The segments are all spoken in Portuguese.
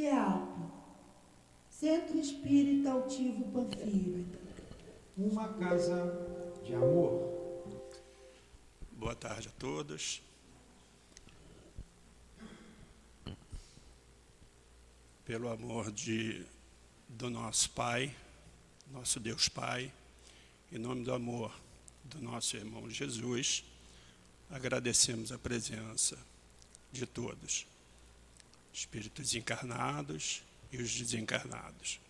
CEAP, Centro Espírita Altivo Panfiro. Uma casa de amor. Boa tarde a todos. Pelo amor do nosso Pai, nosso Deus Pai, em nome do amor do nosso irmão Jesus, agradecemos a presença de todos, espíritos encarnados e os desencarnados.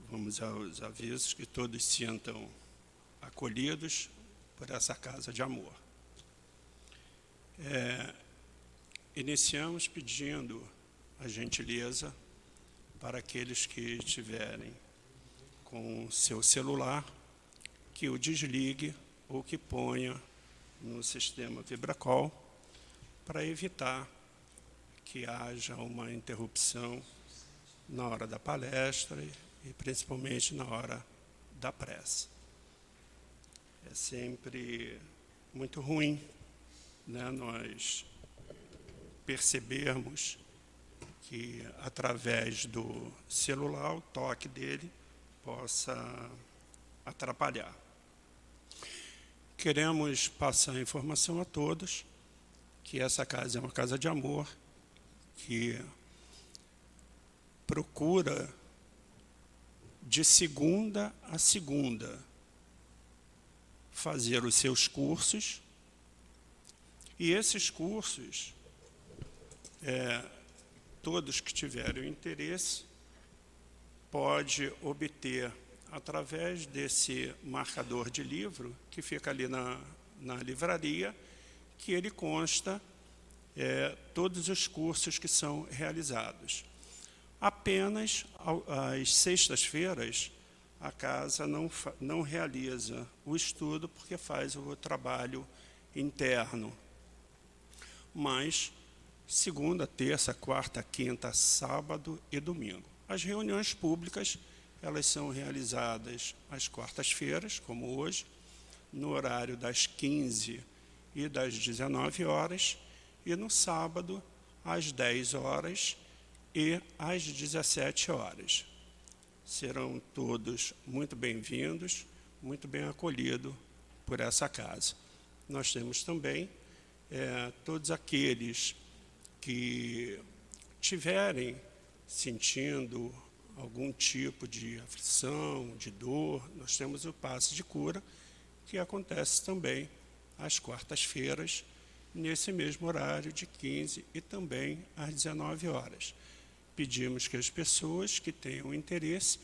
Vamos aos avisos, que todos se sintam acolhidos por essa casa de amor. Iniciamos pedindo a gentileza para aqueles que estiverem com seu celular, que o desligue ou que ponha no sistema Vibracall, para evitar que haja uma interrupção na hora da palestra e principalmente na hora da prece. É sempre muito ruim, né, nós percebermos que, através do celular, o toque dele possa atrapalhar. Queremos passar a informação a todos que essa casa é uma casa de amor, que procura, de segunda a segunda, fazer os seus cursos, e esses cursos, todos que tiverem interesse, pode obter através desse marcador de livro, que fica ali na livraria, que ele consta todos os cursos que são realizados. Apenas às sextas-feiras, a casa não realiza o estudo, porque faz o trabalho interno. Mas segunda, terça, quarta, quinta, sábado e domingo. As reuniões públicas, elas são realizadas às quartas-feiras, como hoje, no horário das 15 e das 19 horas, e no sábado, às 10 horas e às 17 horas. Serão todos muito bem-vindos, muito bem acolhidos por essa casa. Nós temos também todos aqueles que tiverem sentindo algum tipo de aflição, de dor, nós temos o passe de cura, que acontece também às quartas-feiras, nesse mesmo horário de 15 e também às 19 horas. Pedimos que as pessoas que tenham interesse,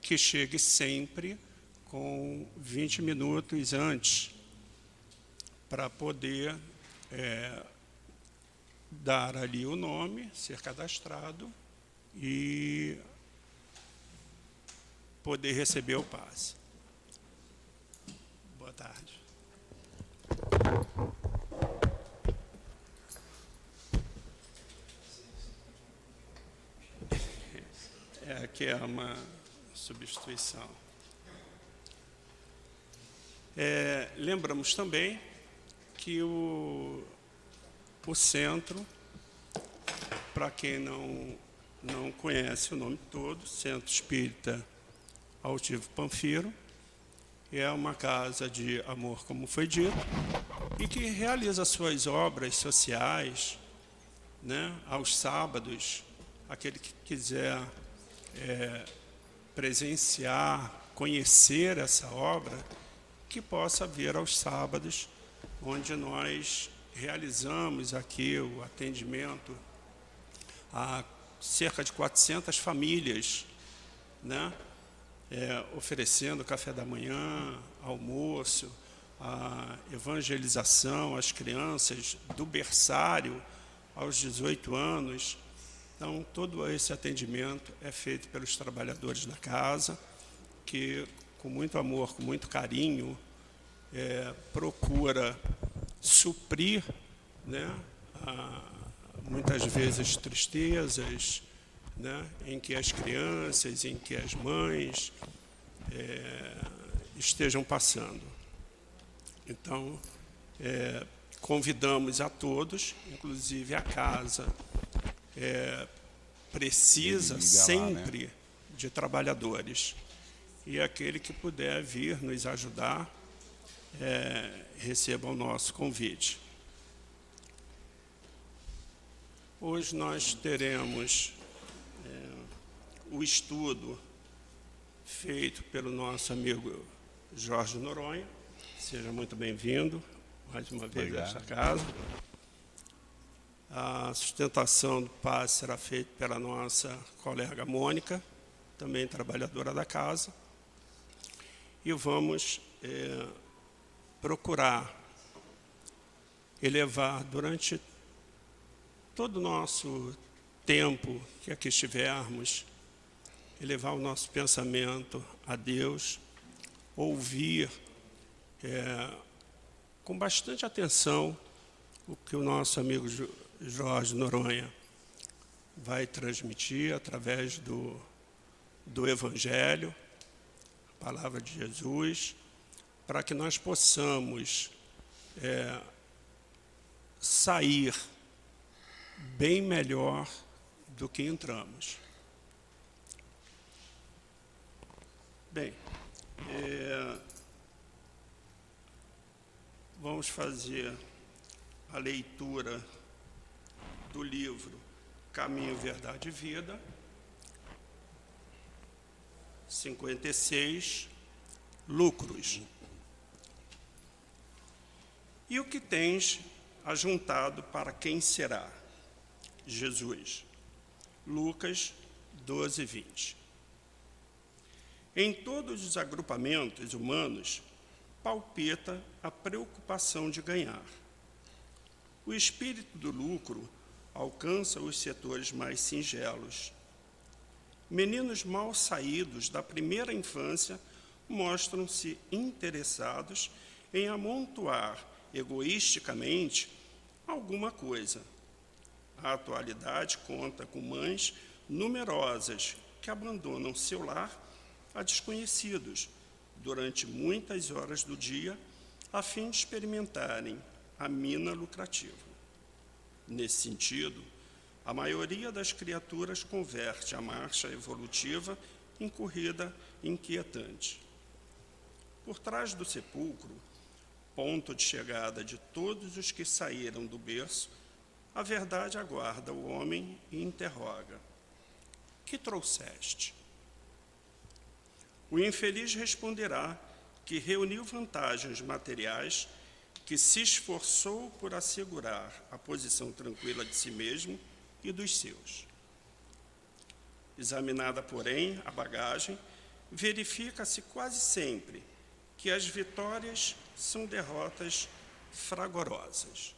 que cheguem sempre com 20 minutos antes, para poder dar ali o nome, ser cadastrado e poder receber o passe. Boa tarde. Aqui é uma substituição. Lembramos também que o centro, para quem não conhece o nome todo, Centro Espírita Altivo Panfiro, é uma casa de amor, como foi dito, e que realiza suas obras sociais, né, aos sábados. Aquele que quiser presenciar, conhecer essa obra, que possa vir aos sábados, onde nós realizamos aqui o atendimento a cerca de 400 famílias, né? Oferecendo café da manhã, almoço, a evangelização às crianças do berçário aos 18 anos. Então, todo esse atendimento é feito pelos trabalhadores da casa, que, com muito amor, com muito carinho, procura suprir, né, muitas vezes tristezas, né, em que as crianças, em que as mães estejam passando. Então, convidamos a todos, inclusive a casa precisa Liga lá, sempre né? de trabalhadores. E aquele que puder vir nos ajudar, receba o nosso convite. Hoje nós teremos o estudo feito pelo nosso amigo Jorge Noronha. Seja muito bem-vindo, mais uma vez, a esta casa. A sustentação do passe será feita pela nossa colega Mônica, também trabalhadora da casa. E vamos procurar elevar durante todo o nosso tempo que aqui estivermos, elevar o nosso pensamento a Deus, ouvir com bastante atenção o que o nosso amigo Jorge Noronha vai transmitir através do Evangelho, a palavra de Jesus, para que nós possamos sair bem melhor do que entramos. Bem, vamos fazer a leitura do livro Caminho, Verdade e Vida, 56, Lucros. E o que tens ajuntado para quem será? Jesus. Lucas 12, 20. Em todos os agrupamentos humanos, palpita a preocupação de ganhar. O espírito do lucro alcança os setores mais singelos. Meninos mal saídos da primeira infância mostram-se interessados em amontoar egoisticamente alguma coisa. A atualidade conta com mães numerosas que abandonam seu lar a desconhecidos durante muitas horas do dia, a fim de experimentarem a mina lucrativa. Nesse sentido, a maioria das criaturas converte a marcha evolutiva em corrida inquietante. Por trás do sepulcro, ponto de chegada de todos os que saíram do berço, a verdade aguarda o homem e interroga: que trouxeste? O infeliz responderá que reuniu vantagens materiais, que se esforçou por assegurar a posição tranquila de si mesmo e dos seus. Examinada, porém, a bagagem, verifica-se quase sempre que as vitórias são derrotas fragorosas.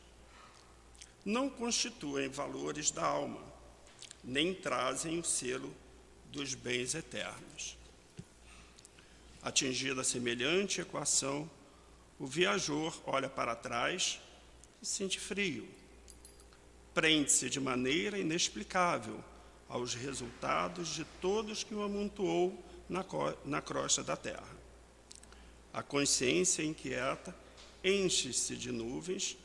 Não constituem valores da alma, nem trazem o selo dos bens eternos. Atingida semelhante equação, o viajor olha para trás e sente frio. Prende-se de maneira inexplicável aos resultados de todos que o amontoou na crosta da terra. A consciência inquieta enche-se de nuvens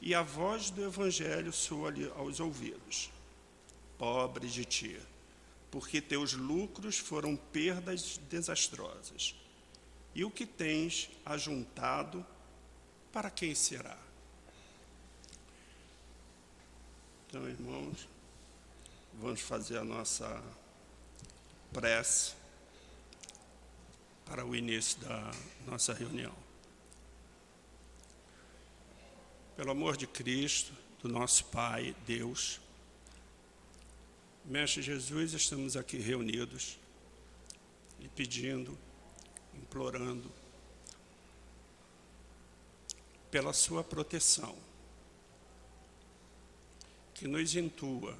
e a voz do Evangelho soa-lhe aos ouvidos: pobre de ti, porque teus lucros foram perdas desastrosas. E o que tens ajuntado, para quem será? Então, irmãos, vamos fazer a nossa prece para o início da nossa reunião. Pelo amor de Cristo, do nosso Pai, Deus, Mestre Jesus, estamos aqui reunidos e pedindo, implorando pela sua proteção, que nos intua,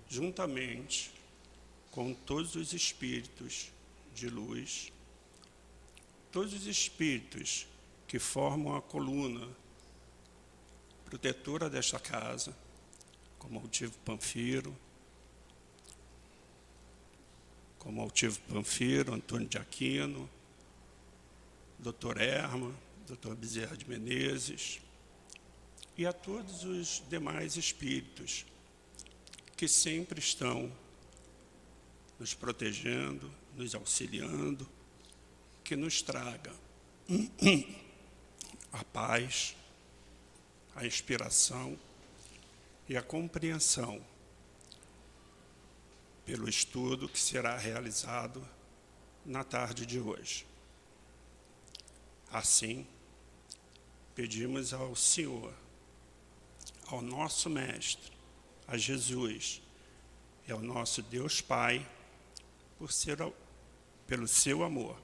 juntamente com todos os espíritos de luz, todos os espíritos que formam a coluna protetora desta casa, como Altivo Panfiro, Antônio de Aquino, Dr. Erma, Dr. Bezerra de Menezes, e a todos os demais espíritos que sempre estão nos protegendo, nos auxiliando, que nos traga a paz, a inspiração e a compreensão pelo estudo que será realizado na tarde de hoje. Assim, pedimos ao Senhor, ao nosso Mestre, a Jesus e ao nosso Deus Pai, pelo seu amor,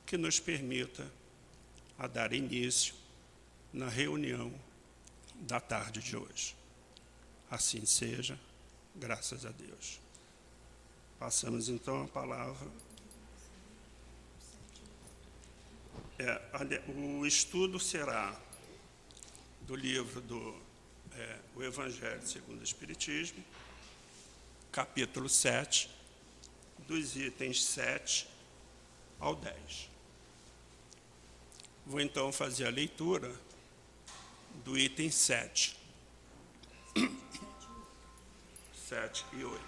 que nos permita a dar início na reunião da tarde de hoje. Assim seja, graças a Deus. Passamos então a palavra. O estudo será do livro o Evangelho segundo o Espiritismo, capítulo 7, dos itens 7 ao 10. Vou então fazer a leitura do item 7. 7 e 8.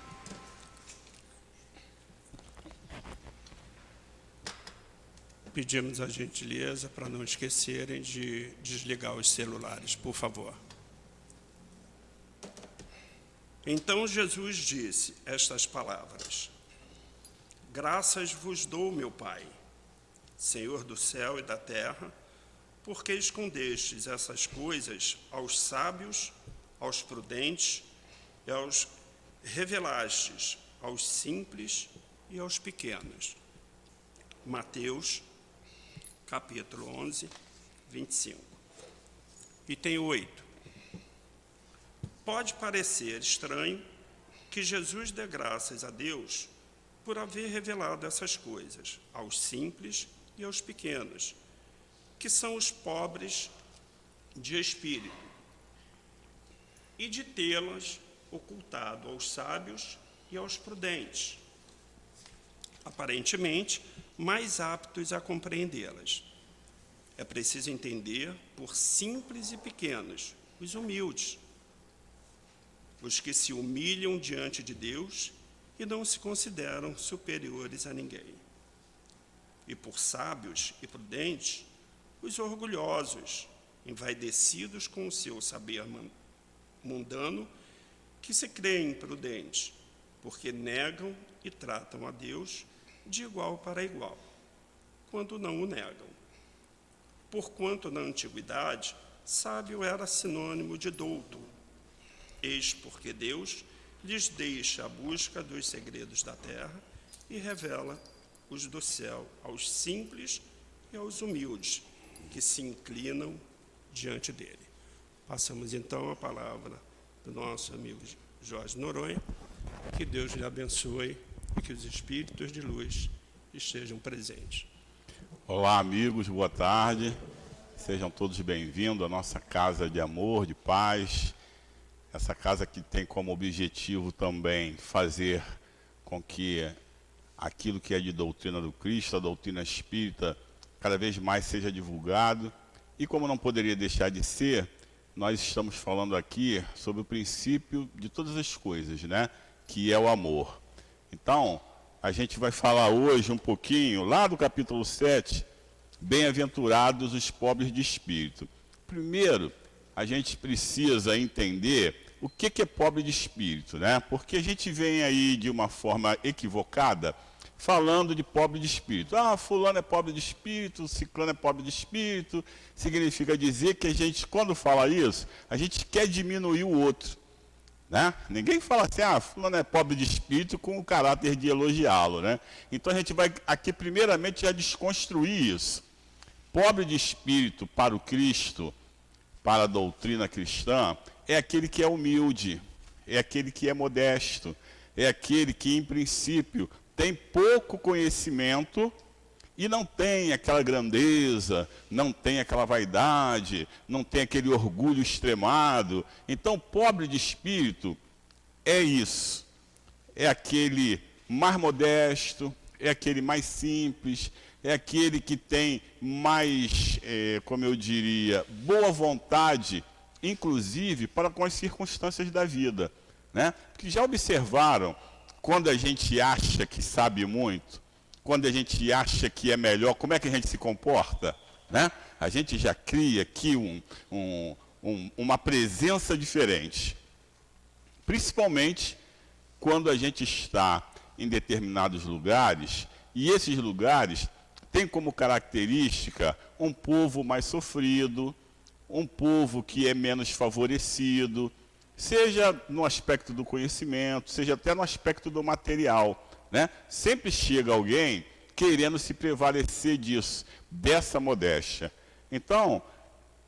Pedimos a gentileza para não esquecerem de desligar os celulares, por favor. Então Jesus disse estas palavras: Graças vos dou, meu Pai, Senhor do céu e da terra, porque escondestes essas coisas aos sábios, aos prudentes e revelastes aos simples e aos pequenos. Mateus, capítulo 11, 25. Item 8. Pode parecer estranho que Jesus dê graças a Deus por haver revelado essas coisas aos simples e aos pequenos, que são os pobres de espírito, e de tê-las ocultado aos sábios e aos prudentes, aparentemente mais aptos a compreendê-las. É preciso entender por simples e pequenos, os humildes, os que se humilham diante de Deus e não se consideram superiores a ninguém. E por sábios e prudentes, os orgulhosos, envaidecidos com o seu saber mundano, que se creem prudentes, porque negam e tratam a Deus de igual para igual, quando não o negam. Porquanto na antiguidade, sábio era sinônimo de douto. Eis porque Deus lhes deixa a busca dos segredos da terra e revela os do céu aos simples e aos humildes, que se inclinam diante dele. Passamos então a palavra do nosso amigo Jorge Noronha. Que Deus lhe abençoe e que os espíritos de luz estejam presentes. Olá, amigos, boa tarde. Sejam todos bem-vindos à nossa casa de amor, de paz. Essa casa que tem como objetivo também fazer com que aquilo que é de doutrina do Cristo, a doutrina espírita, cada vez mais seja divulgado. E como não poderia deixar de ser, nós estamos falando aqui sobre o princípio de todas as coisas, né? Que é o amor. Então, a gente vai falar hoje um pouquinho, lá do capítulo 7, bem-aventurados os pobres de espírito. Primeiro, a gente precisa entender o que é pobre de espírito, né? Porque a gente vem aí de uma forma equivocada falando de pobre de espírito. Ah, fulano é pobre de espírito, ciclano é pobre de espírito. Significa dizer que a gente, quando fala isso, a gente quer diminuir o outro, né? Ninguém fala assim, ah, fulano é pobre de espírito com o caráter de elogiá-lo, né? Então a gente vai aqui primeiramente já desconstruir isso. Pobre de espírito para o Cristo, para a doutrina cristã, é aquele que é humilde, é aquele que é modesto, é aquele que, em princípio, tem pouco conhecimento e não tem aquela grandeza, não tem aquela vaidade, não tem aquele orgulho extremado. Então, pobre de espírito é isso, é aquele mais modesto, é aquele mais simples, é aquele que tem mais, como eu diria, boa vontade, inclusive para com as circunstâncias da vida. né? Porque já observaram, quando a gente acha que sabe muito, quando a gente acha que é melhor, como é que a gente se comporta, né? A gente já cria aqui uma presença diferente. Principalmente quando a gente está em determinados lugares, e esses lugares têm como característica um povo mais sofrido, um povo que é menos favorecido, seja no aspecto do conhecimento, seja até no aspecto do material, né? Sempre chega alguém querendo se prevalecer disso, dessa modéstia. Então,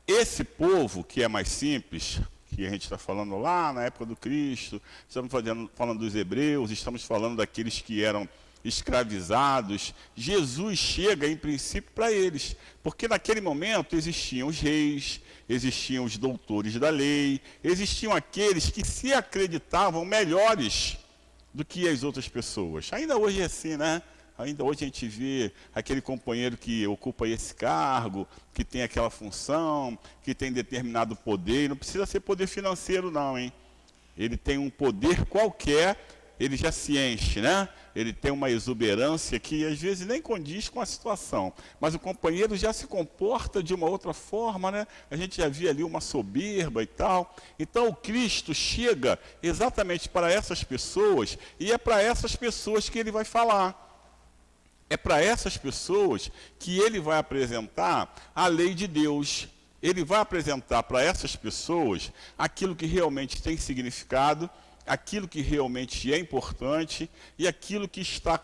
esse povo que é mais simples, que a gente está falando lá na época do Cristo, estamos falando dos hebreus, estamos falando daqueles que eram escravizados, Jesus chega em princípio para eles, porque naquele momento existiam os reis, existiam os doutores da lei, existiam aqueles que se acreditavam melhores do que as outras pessoas. Ainda hoje é assim, né? Ainda hoje a gente vê aquele companheiro que ocupa esse cargo, que tem aquela função, que tem determinado poder, e não precisa ser poder financeiro não, hein? Ele tem um poder qualquer, ele já se enche, né? Ele tem uma exuberância que às vezes nem condiz com a situação, mas o companheiro já se comporta de uma outra forma, né? A gente já via ali uma soberba e tal. Então o Cristo chega exatamente para essas pessoas, e é para essas pessoas que ele vai falar. É para essas pessoas que ele vai apresentar a lei de Deus. Ele vai apresentar para essas pessoas aquilo que realmente tem significado, aquilo que realmente é importante e aquilo que está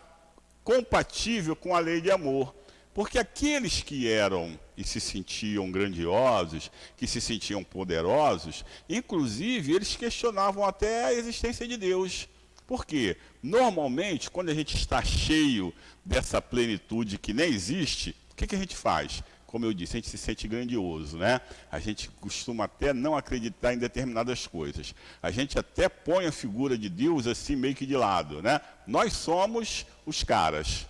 compatível com a lei de amor. Porque aqueles que eram e se sentiam grandiosos, que se sentiam poderosos, inclusive eles questionavam até a existência de Deus. Por quê? Normalmente, quando a gente está cheio dessa plenitude que nem existe, o que a gente faz? Como eu disse, a gente se sente grandioso, né? A gente costuma até não acreditar em determinadas coisas. A gente até põe a figura de Deus assim meio que de lado, né? Nós somos os caras.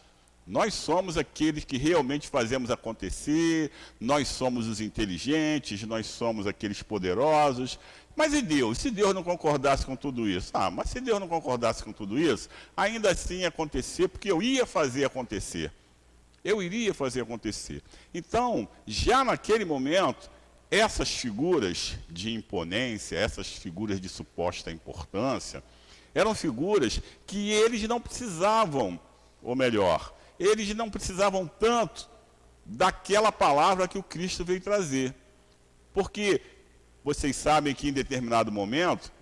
Nós somos aqueles que realmente fazemos acontecer, nós somos os inteligentes, nós somos aqueles poderosos. Mas e Deus? Se Deus não concordasse com tudo isso? Ah, mas se Deus não concordasse com tudo isso, ainda assim ia acontecer, porque eu ia fazer acontecer. Eu iria fazer acontecer. Então, já naquele momento, essas figuras de imponência, essas figuras de suposta importância, eram figuras que eles não precisavam, ou melhor, eles não precisavam tanto daquela palavra que o Cristo veio trazer. Porque vocês sabem que em determinado momento,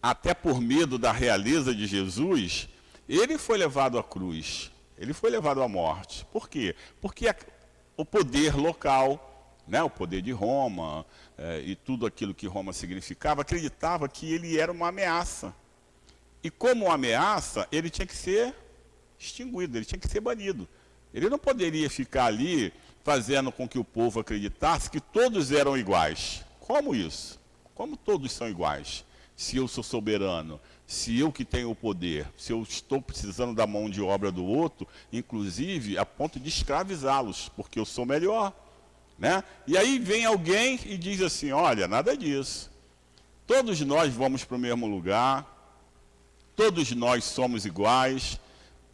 até por medo da realeza de Jesus, ele foi levado à cruz, ele foi levado à morte. Por quê? Porque o poder local, né, o poder de Roma, e tudo aquilo que Roma significava, acreditava que ele era uma ameaça. E como uma ameaça, ele tinha que ser extinguido, ele tinha que ser banido. Ele não poderia ficar ali fazendo com que o povo acreditasse que todos eram iguais. Como isso? Como todos são iguais? Se eu sou soberano, se eu que tenho o poder, se eu estou precisando da mão de obra do outro, inclusive a ponto de escravizá-los, porque eu sou melhor, né? E aí vem alguém e diz assim, olha, nada disso. Todos nós vamos para o mesmo lugar, todos nós somos iguais,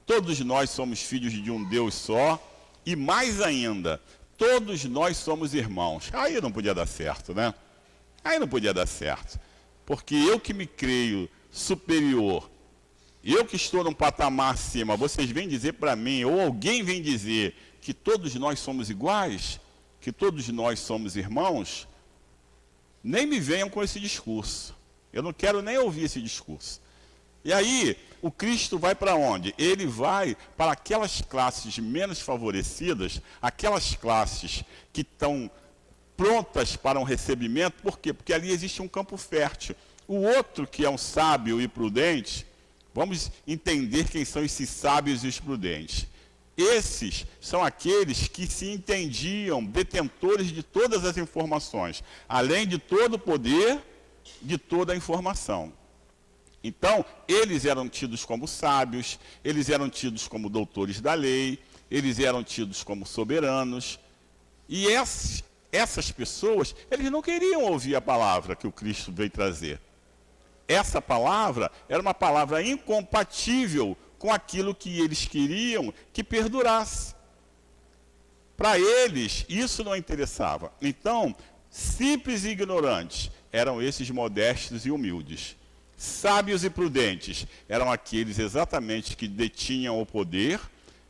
todos nós somos filhos de um Deus só, e mais ainda, todos nós somos irmãos. Aí não podia dar certo, né? Aí não podia dar certo. Porque eu que me creio superior, eu que estou num patamar acima, vocês vêm dizer para mim, ou alguém vem dizer que todos nós somos iguais, que todos nós somos irmãos, nem me venham com esse discurso. Eu não quero nem ouvir esse discurso. E aí, o Cristo vai para onde? Ele vai para aquelas classes menos favorecidas, aquelas classes que estão prontas para um recebimento. Por quê? Porque ali existe um campo fértil. O outro, que é um sábio e prudente, vamos entender quem são esses sábios e os prudentes. Esses são aqueles que se entendiam detentores de todas as informações, além de todo o poder, de toda a informação. Então, eles eram tidos como sábios, eles eram tidos como doutores da lei, eles eram tidos como soberanos. E essas pessoas, eles não queriam ouvir a palavra que o Cristo veio trazer. essa palavra era uma palavra incompatível com aquilo que eles queriam que perdurasse. Para eles, isso não interessava. Então, simples e ignorantes eram esses modestos e humildes. Sábios e prudentes eram aqueles exatamente que detinham o poder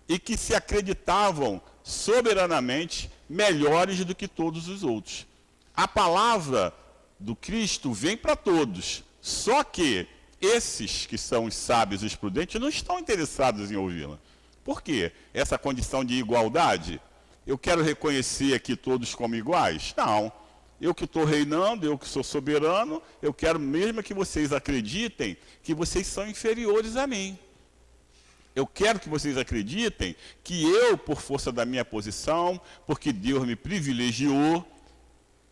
e que se acreditavam soberanamente melhores do que todos os outros. A palavra do Cristo vem para todos, só que esses que são os sábios e os prudentes não estão interessados em ouvi-la. Por quê? Essa condição de igualdade? Eu quero reconhecer aqui todos como iguais? Não. Eu que estou reinando, eu que sou soberano, eu quero mesmo que vocês acreditem que vocês são inferiores a mim. Eu quero que vocês acreditem que eu, por força da minha posição, porque Deus me privilegiou,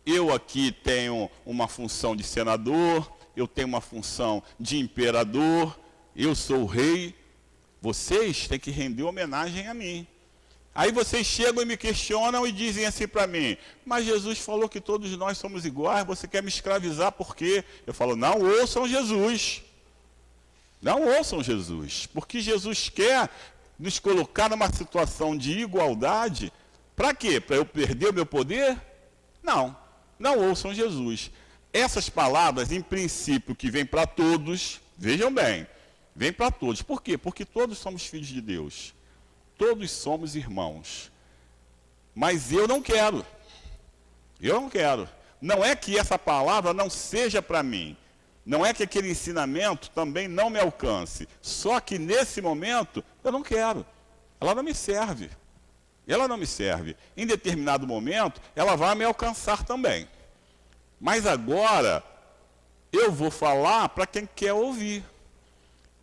eu aqui tenho uma função de senador, eu tenho uma função de imperador, eu sou o rei, vocês têm que render homenagem a mim. Aí vocês chegam e me questionam e dizem assim para mim, mas Jesus falou que todos nós somos iguais, você quer me escravizar por quê? Eu falo, não ouçam Jesus. Não ouçam Jesus, porque Jesus quer nos colocar numa situação de igualdade. Para quê? Para eu perder o meu poder? Não, não ouçam Jesus. Essas palavras, em princípio, que vêm para todos, vejam bem, vêm para todos. Por quê? Porque todos somos filhos de Deus. Todos somos irmãos. Mas eu não quero. Eu não quero. Não é que essa palavra não seja para mim. Não é que aquele ensinamento também não me alcance. Só que nesse momento eu não quero. Ela não me serve. Ela não me serve. Em determinado momento ela vai me alcançar também. Mas agora eu vou falar para quem quer ouvir.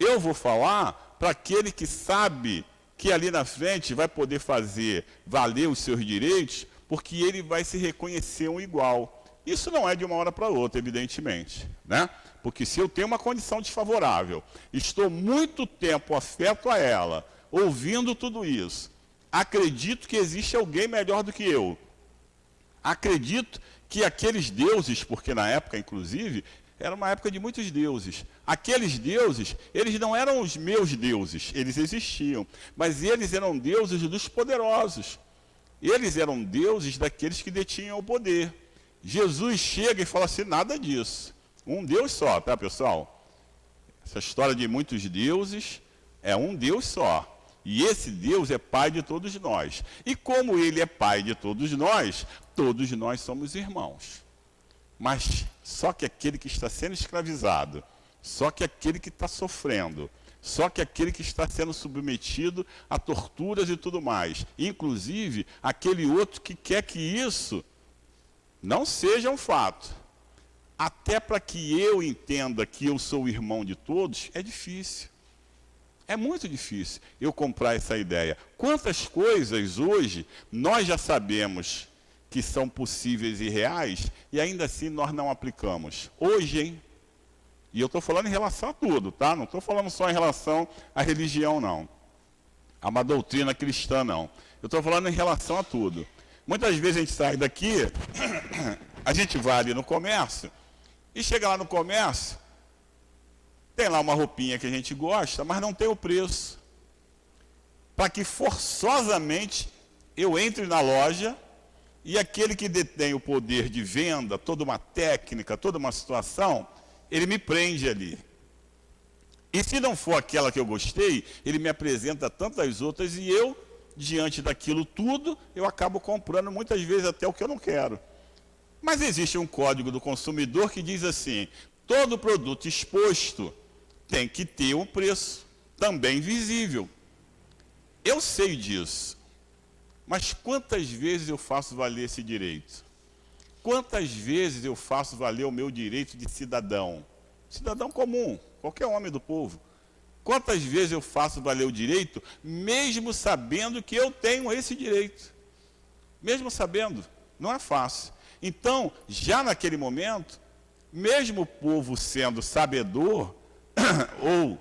Eu vou falar para aquele que sabe que ali na frente vai poder fazer valer os seus direitos, porque ele vai se reconhecer um igual. Isso não é de uma hora para outra, evidentemente, né? Porque se eu tenho uma condição desfavorável, estou muito tempo afeto a ela, ouvindo tudo isso, acredito que existe alguém melhor do que eu. Acredito que aqueles deuses, porque na época, inclusive, era uma época de muitos deuses. Aqueles deuses, eles não eram os meus deuses, eles existiam, mas eles eram deuses dos poderosos. Eles eram deuses daqueles que detinham o poder. Jesus chega e fala assim, nada disso. Um Deus só, tá, pessoal? Essa história de muitos deuses é um Deus só. E esse Deus é Pai de todos nós. E como Ele é Pai de todos nós somos irmãos. Mas só que aquele que está sendo escravizado, só que aquele que está sofrendo, só que aquele que está sendo submetido a torturas e tudo mais, inclusive aquele outro que quer que isso não seja um fato, até para que eu entenda que eu sou o irmão de todos, é difícil. É muito difícil eu comprar essa ideia. Quantas coisas hoje nós já sabemos que são possíveis e reais, e ainda assim nós não aplicamos. Hoje, hein? E eu estou falando em relação a tudo, tá? Não estou falando só em relação à religião, não. A uma doutrina cristã, não. Eu estou falando em relação a tudo. Muitas vezes a gente sai daqui, a gente vai ali no comércio, e chega lá no comércio, tem lá uma roupinha que a gente gosta, mas não tem o preço. Para que forçosamente eu entre na loja, e aquele que detém o poder de venda, toda uma técnica, toda uma situação, ele me prende ali. E se não for aquela que eu gostei, ele me apresenta tantas outras e eu, diante daquilo tudo, eu acabo comprando muitas vezes até o que eu não quero. Mas existe um código do consumidor que diz assim, todo produto exposto tem que ter um preço também visível. Eu sei disso. Mas quantas vezes eu faço valer esse direito? Quantas vezes eu faço valer o meu direito de cidadão? Cidadão comum, qualquer homem do povo. Quantas vezes eu faço valer o direito, mesmo sabendo que eu tenho esse direito? Mesmo sabendo, não é fácil. Então, já naquele momento, mesmo o povo sendo sabedor, ou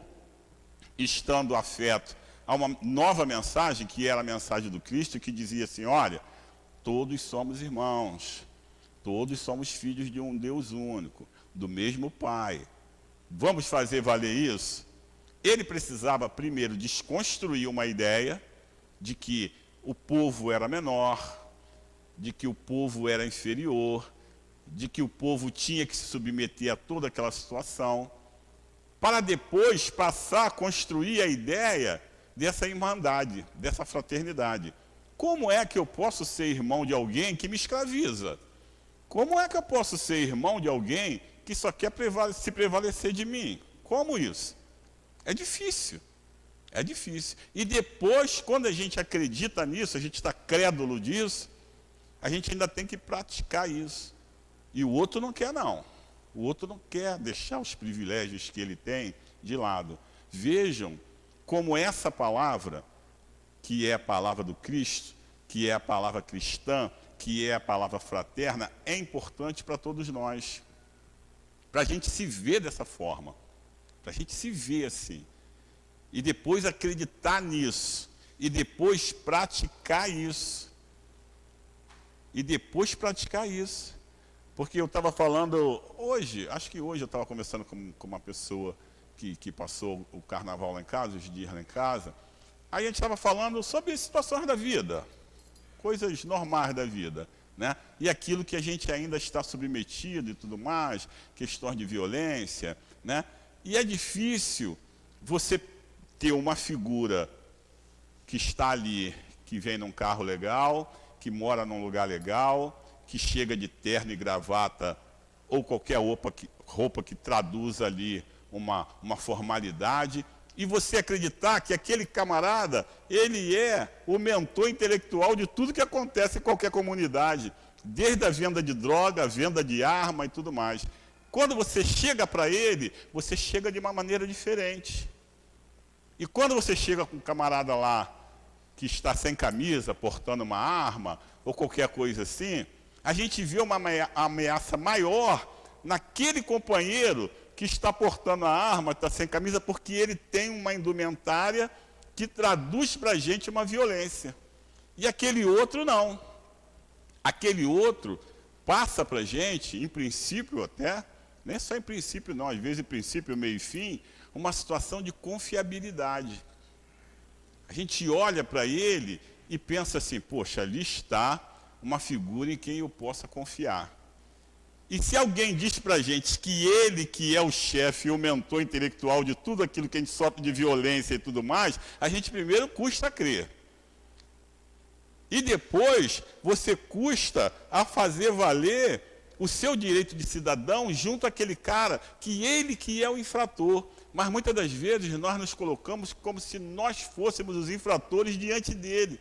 estando afeto a uma nova mensagem, que era a mensagem do Cristo, que dizia assim, olha, todos somos irmãos, todos somos filhos de um Deus único, do mesmo Pai. vamos fazer valer isso, ele precisava primeiro desconstruir uma ideia de que o povo era menor, de que o povo era inferior, de que o povo tinha que se submeter a toda aquela situação, para depois passar a construir a ideia dessa irmandade, dessa fraternidade. Como é que eu posso ser irmão de alguém que me escraviza? Como é que eu posso ser irmão de alguém que só quer se prevalecer de mim? Como isso? É difícil. É difícil. E depois, quando a gente acredita nisso, a gente está crédulo disso, a gente ainda tem que praticar isso. E o outro não quer, não. O outro não quer deixar os privilégios que ele tem de lado. Vejam como essa palavra, que é a palavra do Cristo, que é a palavra cristã, que é a palavra fraterna, é importante para todos nós. Para a gente se ver dessa forma. Para a gente se ver assim. E depois acreditar nisso. E depois praticar isso. E depois praticar isso. Porque eu estava falando hoje, acho que hoje eu estava conversando com uma pessoa que passou o carnaval lá em casa, os dias lá em casa. Aí a gente estava falando sobre situações da vida, coisas normais da vida, né? E aquilo que a gente ainda está submetido e tudo mais, questões de violência, né? E é difícil você ter uma figura que está ali, que vem num carro legal, que mora num lugar legal, que chega de terno e gravata, ou qualquer roupa que traduz ali uma formalidade, e você acreditar que aquele camarada, ele é o mentor intelectual de tudo que acontece em qualquer comunidade, desde a venda de droga, a venda de arma e tudo mais. Quando você chega para ele, você chega de uma maneira diferente. E quando você chega com um camarada lá, que está sem camisa, portando uma arma, ou qualquer coisa assim, a gente vê uma ameaça maior naquele companheiro que está portando a arma, está sem camisa, porque ele tem uma indumentária que traduz para a gente uma violência. E aquele outro não. Aquele outro passa para a gente, em princípio até, nem só em princípio não, às vezes em princípio, meio e fim, uma situação de confiabilidade. A gente olha para ele e pensa assim, poxa, ali está uma figura em quem eu possa confiar. E se alguém diz para a gente que ele que é o chefe e o mentor intelectual de tudo aquilo que a gente sofre de violência e tudo mais, a gente primeiro custa a crer. E depois você custa a fazer valer o seu direito de cidadão junto àquele cara que ele que é o infrator. Mas muitas das vezes nós nos colocamos como se nós fôssemos os infratores diante dele.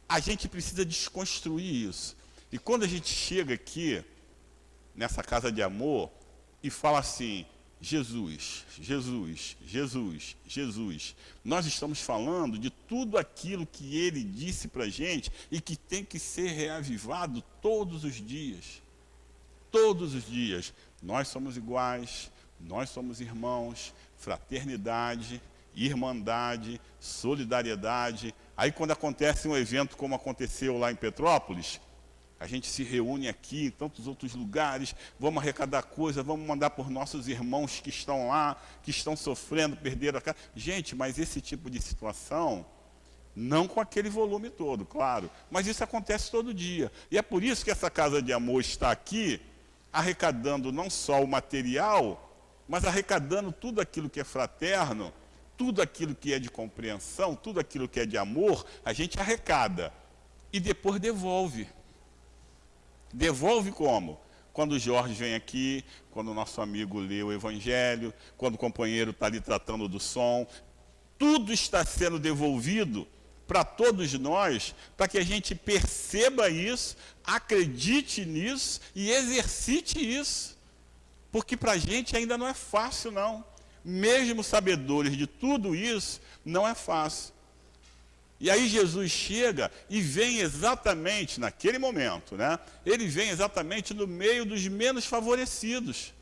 A gente precisa desconstruir isso. E quando a gente chega aqui, nessa casa de amor, e fala assim, Jesus, Jesus, Jesus, Jesus, nós estamos falando de tudo aquilo que ele disse para a gente e que tem que ser reavivado todos os dias. Todos os dias. Nós somos iguais, nós somos irmãos, fraternidade, irmandade, solidariedade. Aí quando acontece um evento como aconteceu lá em Petrópolis, a gente se reúne aqui, em tantos outros lugares, vamos arrecadar coisa, vamos mandar por nossos irmãos que estão lá, que estão sofrendo, perderam a casa. Gente, mas esse tipo de situação, não com aquele volume todo, claro, mas isso acontece todo dia. E é por isso que essa Casa de Amor está aqui, arrecadando não só o material, mas arrecadando tudo aquilo que é fraterno, tudo aquilo que é de compreensão, tudo aquilo que é de amor, a gente arrecada e depois devolve. Devolve como? Quando o Jorge vem aqui, quando o nosso amigo lê o Evangelho, quando o companheiro está ali tratando do som, tudo está sendo devolvido para todos nós, para que a gente perceba isso, acredite nisso e exercite isso. Porque para a gente ainda não é fácil, não. Mesmo sabedores de tudo isso, não é fácil. E aí Jesus chega e vem exatamente naquele momento, né? Ele vem exatamente no meio dos menos favorecidos.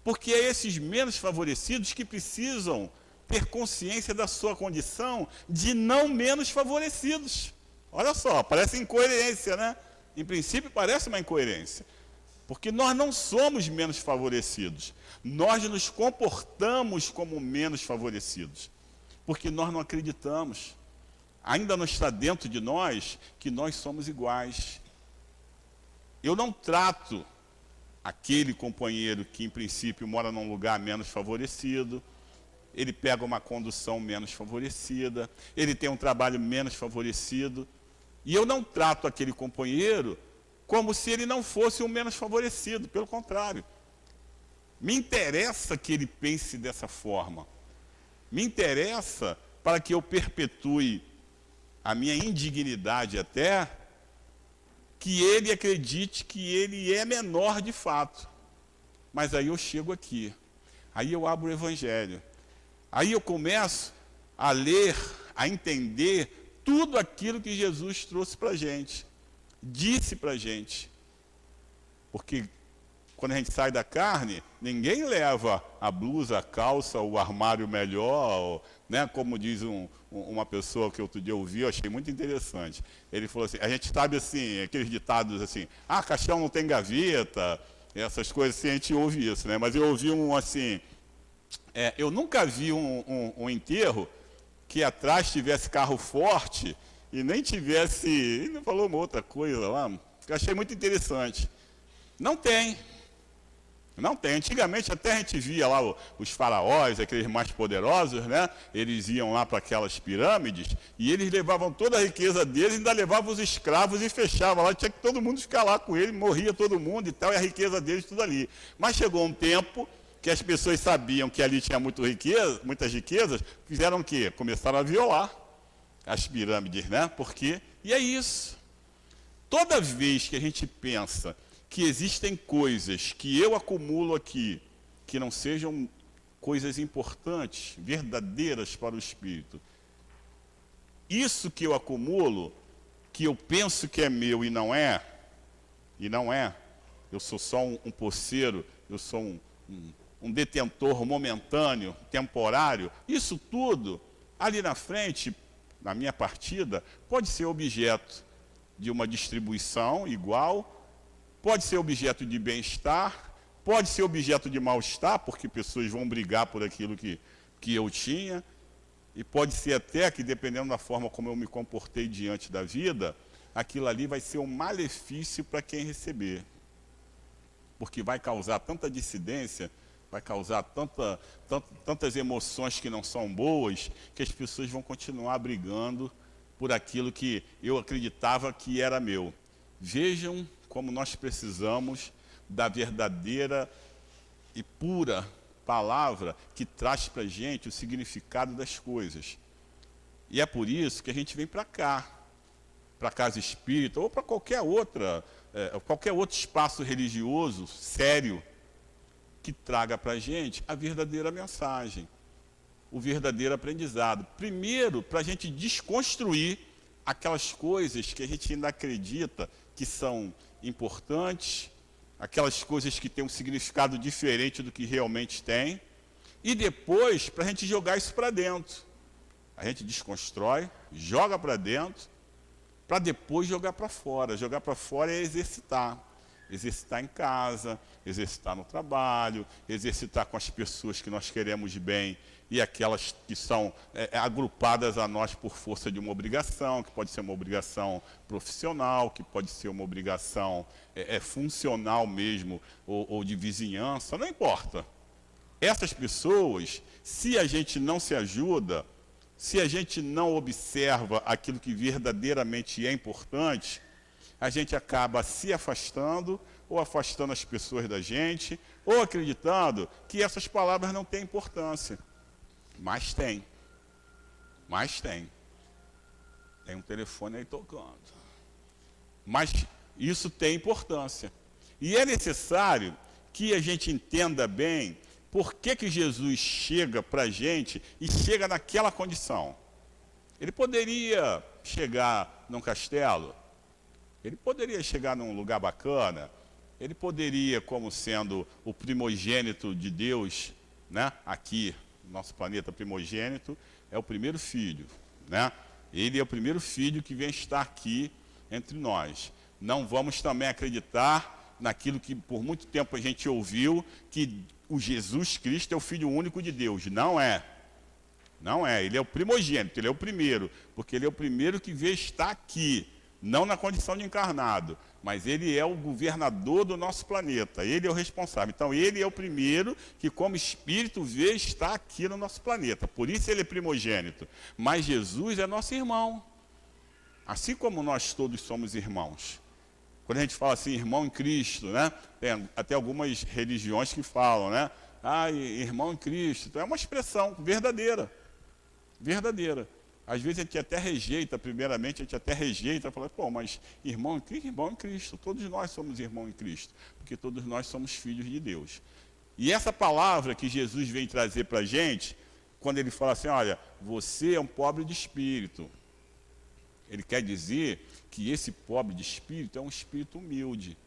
Porque é esses menos favorecidos que precisam ter consciência da sua condição de não menos favorecidos. Olha só, parece incoerência, né? Em princípio parece uma incoerência. Porque nós não somos menos favorecidos. Nós nos comportamos como menos favorecidos. Porque nós não acreditamos. Ainda não está dentro de nós que nós somos iguais. Eu não trato aquele companheiro que, em princípio, mora num lugar menos favorecido, ele pega uma condução menos favorecida, ele tem um trabalho menos favorecido, e eu não trato aquele companheiro como se ele não fosse o menos favorecido, pelo contrário. Me interessa que ele pense dessa forma. Me interessa para que eu perpetue a minha indignidade até, que ele acredite que ele é menor de fato. Mas aí eu chego aqui, aí eu abro o Evangelho, aí eu começo a ler, a entender tudo aquilo que Jesus trouxe para a gente, disse para a gente. Porque quando a gente sai da carne, ninguém leva a blusa, a calça, o armário melhor, né? Como diz uma pessoa que outro dia eu ouvi, eu achei muito interessante. Ele falou assim, a gente sabe assim, aqueles ditados assim, caixão não tem gaveta, essas coisas assim, a gente ouve isso, né? Mas eu ouvi um assim, eu nunca vi um enterro que atrás tivesse carro forte e nem tivesse, ele falou uma outra coisa lá, que eu achei muito interessante. Não tem. Não tem. Antigamente até a gente via lá os faraós, aqueles mais poderosos, né? Eles iam lá para aquelas pirâmides e eles levavam toda a riqueza deles, ainda levavam os escravos e fechavam lá. Tinha que todo mundo ficar lá com ele, morria todo mundo e tal, e a riqueza deles tudo ali. Mas chegou um tempo que as pessoas sabiam que ali tinha muitas riquezas, fizeram o quê? Começaram a violar as pirâmides, né? Porque, e é isso. Toda vez que a gente pensa que existem coisas que eu acumulo aqui, que não sejam coisas importantes, verdadeiras para o espírito, isso que eu acumulo, que eu penso que é meu e não é, eu sou só um poceiro, eu sou um detentor momentâneo, temporário, isso tudo, ali na frente, na minha partida, pode ser objeto de uma distribuição igual, pode ser objeto de bem-estar, pode ser objeto de mal-estar, porque pessoas vão brigar por aquilo que eu tinha, e pode ser até que, dependendo da forma como eu me comportei diante da vida, aquilo ali vai ser um malefício para quem receber. Porque vai causar tanta dissidência, vai causar tantas emoções que não são boas, que as pessoas vão continuar brigando por aquilo que eu acreditava que era meu. Vejam como nós precisamos da verdadeira e pura palavra que traz para a gente o significado das coisas. E é por isso que a gente vem para cá, para a casa espírita, ou para qualquer outro espaço religioso, sério, que traga para a gente a verdadeira mensagem, o verdadeiro aprendizado. Primeiro, para a gente desconstruir aquelas coisas que a gente ainda acredita que são importantes, aquelas coisas que têm um significado diferente do que realmente tem, e depois para a gente jogar isso para dentro. A gente desconstrói, joga para dentro, para depois jogar para fora. Jogar para fora é exercitar. Exercitar em casa, exercitar no trabalho, exercitar com as pessoas que nós queremos bem e aquelas que são agrupadas a nós por força de uma obrigação, que pode ser uma obrigação profissional, que pode ser uma obrigação funcional mesmo, ou de vizinhança, não importa. Essas pessoas, se a gente não se ajuda, se a gente não observa aquilo que verdadeiramente é importante, a gente acaba se afastando, ou afastando as pessoas da gente, ou acreditando que essas palavras não têm importância. Mas tem. Mas tem. Tem um telefone aí tocando. Mas isso tem importância. E é necessário que a gente entenda bem por que Jesus chega para a gente e chega naquela condição. Ele poderia chegar num castelo, ele poderia chegar num lugar bacana, ele poderia, como sendo o primogênito de Deus, né? Aqui, nosso planeta primogênito, é o primeiro filho, né? Ele é o primeiro filho que vem estar aqui entre nós. Não vamos também acreditar naquilo que por muito tempo a gente ouviu, que o Jesus Cristo é o Filho único de Deus. Não é. Não é. Ele é o primogênito, ele é o primeiro, porque ele é o primeiro que veio estar aqui, não na condição de encarnado, mas ele é o governador do nosso planeta, ele é o responsável. Então ele é o primeiro que como espírito veio estar aqui no nosso planeta, por isso ele é primogênito. Mas Jesus é nosso irmão, assim como nós todos somos irmãos. Quando a gente fala assim, irmão em Cristo, né? Tem até algumas religiões que falam, né? Ah, irmão em Cristo. Então é uma expressão verdadeira. Verdadeira. Às vezes a gente até rejeita, primeiramente, fala, pô, mas irmão em Cristo. Todos nós somos irmão em Cristo, porque todos nós somos filhos de Deus. E essa palavra que Jesus vem trazer para a gente, quando ele fala assim, olha, você é um pobre de espírito. Ele quer dizer que esse pobre de espírito é um espírito humilde,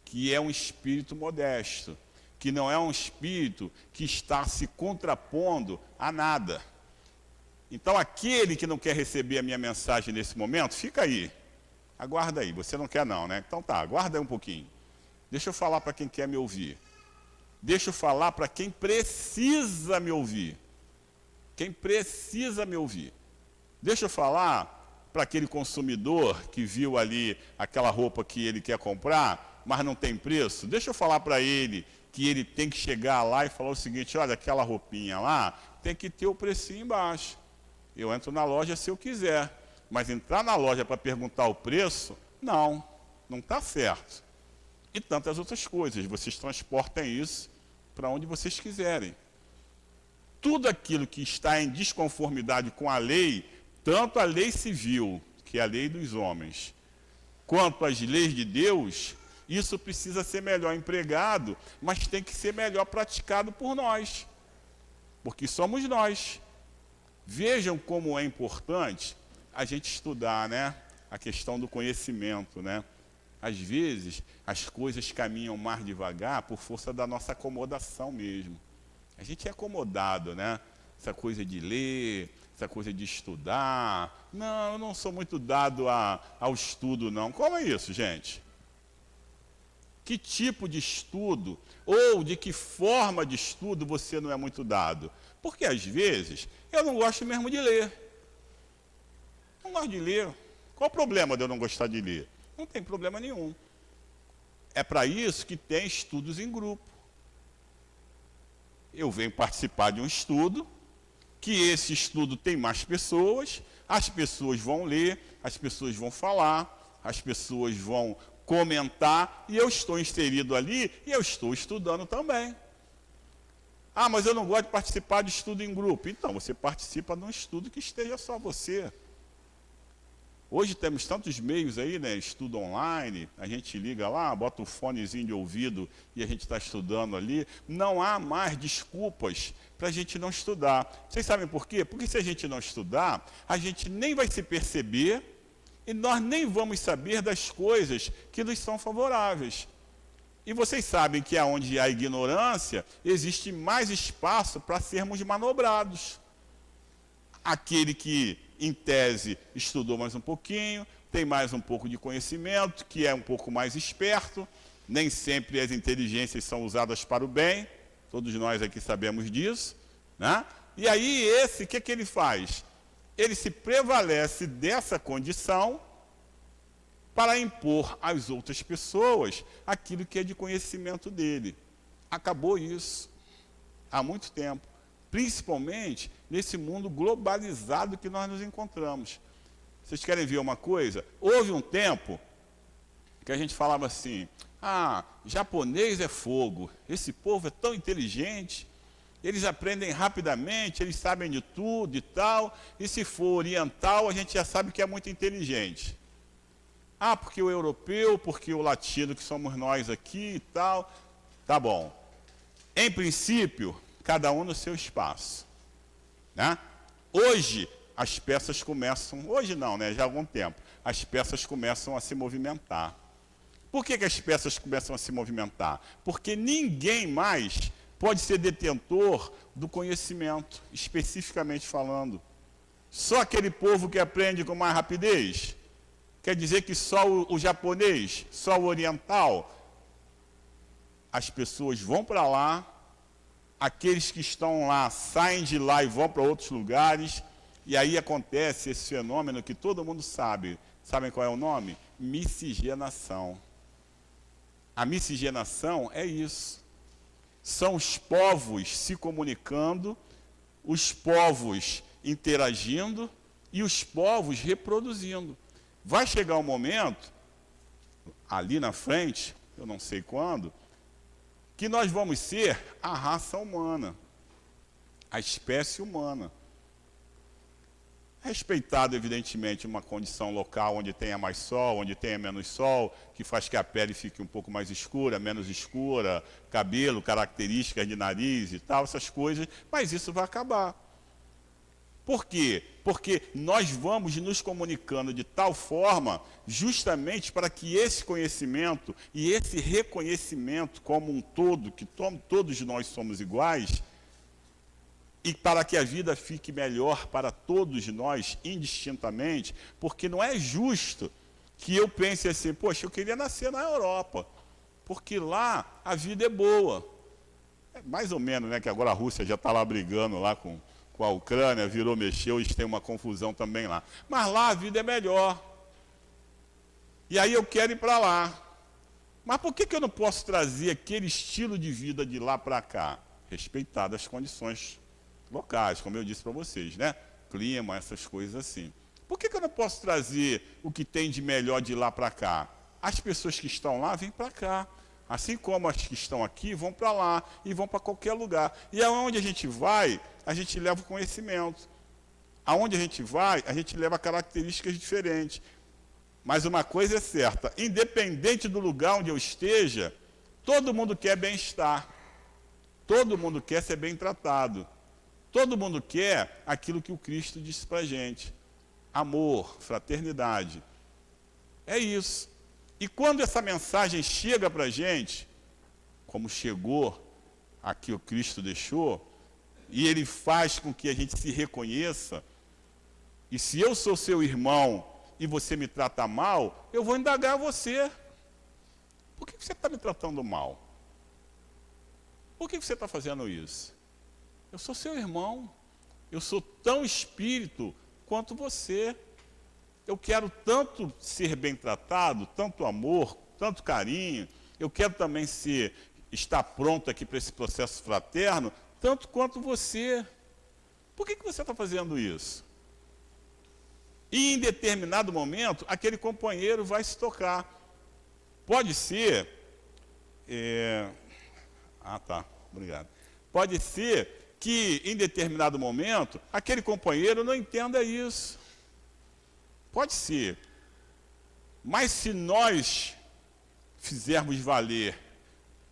que é um espírito modesto, que não é um espírito que está se contrapondo a nada. Então, aquele que não quer receber a minha mensagem nesse momento, fica aí. Aguarda aí. Você não quer não, né? Então tá, aguarda aí um pouquinho. Deixa eu falar para quem quer me ouvir. Deixa eu falar para quem precisa me ouvir. Quem precisa me ouvir. Deixa eu falar para aquele consumidor que viu ali aquela roupa que ele quer comprar, mas não tem preço. Deixa eu falar para ele que ele tem que chegar lá e falar o seguinte, olha, aquela roupinha lá tem que ter o precinho embaixo. Eu entro na loja se eu quiser, mas entrar na loja para perguntar o preço, não está certo. E tantas outras coisas, vocês transportam isso para onde vocês quiserem. Tudo aquilo que está em desconformidade com a lei, tanto a lei civil, que é a lei dos homens, quanto as leis de Deus, isso precisa ser melhor empregado, mas tem que ser melhor praticado por nós, porque somos nós. Vejam como é importante a gente estudar, né? A questão do conhecimento, né? Às vezes, as coisas caminham mais devagar por força da nossa acomodação mesmo. A gente é acomodado, né? Essa coisa de ler, essa coisa de estudar. Não, eu não sou muito dado ao estudo, não. Como é isso, gente? Que tipo de estudo ou de que forma de estudo você não é muito dado? Porque, às vezes, eu não gosto mesmo de ler. Não gosto de ler. Qual o problema de eu não gostar de ler? Não tem problema nenhum. É para isso que tem estudos em grupo. Eu venho participar de um estudo, que esse estudo tem mais pessoas, as pessoas vão ler, as pessoas vão falar, as pessoas vão comentar, e eu estou inserido ali, e eu estou estudando também. Ah, mas eu não gosto de participar de estudo em grupo. Então, você participa de um estudo que esteja só você. Hoje temos tantos meios aí, né? Estudo online, a gente liga lá, bota o fonezinho de ouvido e a gente está estudando ali. Não há mais desculpas para a gente não estudar. Vocês sabem por quê? Porque se a gente não estudar, a gente nem vai se perceber e nós nem vamos saber das coisas que nos são favoráveis. E vocês sabem que onde há ignorância, existe mais espaço para sermos manobrados. Aquele que, em tese, estudou mais um pouquinho, tem mais um pouco de conhecimento, que é um pouco mais esperto, nem sempre as inteligências são usadas para o bem, todos nós aqui sabemos disso, né? E aí esse, o que ele faz? Ele se prevalece dessa condição para impor às outras pessoas aquilo que é de conhecimento dele. Acabou isso há muito tempo, principalmente nesse mundo globalizado que nós nos encontramos. Vocês querem ver uma coisa? Houve um tempo que a gente falava assim, japonês é fogo, esse povo é tão inteligente, eles aprendem rapidamente, eles sabem de tudo e tal, e se for oriental, a gente já sabe que é muito inteligente. Porque o europeu, porque o latino, que somos nós aqui e tal. Tá bom. Em princípio, cada um no seu espaço. Né? Hoje, as peças começam... Hoje não, né? Já há algum tempo. As peças começam a se movimentar. Por que as peças começam a se movimentar? Porque ninguém mais pode ser detentor do conhecimento, especificamente falando. Só aquele povo que aprende com mais rapidez... Quer dizer que só o japonês, só o oriental, as pessoas vão para lá, aqueles que estão lá saem de lá e vão para outros lugares, e aí acontece esse fenômeno que todo mundo sabe. Sabem qual é o nome? Miscigenação. A miscigenação é isso. São os povos se comunicando, os povos interagindo e os povos reproduzindo. Vai chegar um momento, ali na frente, eu não sei quando, que nós vamos ser a raça humana, a espécie humana. Respeitado, evidentemente, uma condição local onde tenha mais sol, onde tenha menos sol, que faz que a pele fique um pouco mais escura, menos escura, cabelo, características de nariz e tal, essas coisas, mas isso vai acabar. Por quê? Porque nós vamos nos comunicando de tal forma, justamente para que esse conhecimento e esse reconhecimento como um todo, que todos nós somos iguais, e para que a vida fique melhor para todos nós, indistintamente, porque não é justo que eu pense assim, poxa, eu queria nascer na Europa, porque lá a vida é boa. É mais ou menos, né, que agora a Rússia já está lá brigando lá com a Ucrânia, virou, mexeu, e tem uma confusão também lá. Mas lá a vida é melhor. E aí eu quero ir para lá. Mas por que eu não posso trazer aquele estilo de vida de lá para cá? Respeitadas as condições locais, como eu disse para vocês, né? Clima, essas coisas assim. Por que eu não posso trazer o que tem de melhor de lá para cá? As pessoas que estão lá vêm para cá. Assim como as que estão aqui vão para lá e vão para qualquer lugar. E aonde a gente vai, a gente leva o conhecimento. Aonde a gente vai, a gente leva características diferentes. Mas uma coisa é certa, independente do lugar onde eu esteja, todo mundo quer bem-estar. Todo mundo quer ser bem tratado. Todo mundo quer aquilo que o Cristo disse para a gente. Amor, fraternidade. É isso. E quando essa mensagem chega para a gente, como chegou aqui o Cristo deixou, e ele faz com que a gente se reconheça, e se eu sou seu irmão e você me trata mal, eu vou indagar você. Por que você está me tratando mal? Por que você está fazendo isso? Eu sou seu irmão, eu sou tão espírito quanto você. Eu quero tanto ser bem tratado, tanto amor, tanto carinho. Eu quero também estar pronto aqui para esse processo fraterno, tanto quanto você. Por que você está fazendo isso? E em determinado momento, aquele companheiro vai se tocar. Pode ser... obrigado. Pode ser que em determinado momento, aquele companheiro não entenda isso. Pode ser. Mas se nós fizermos valer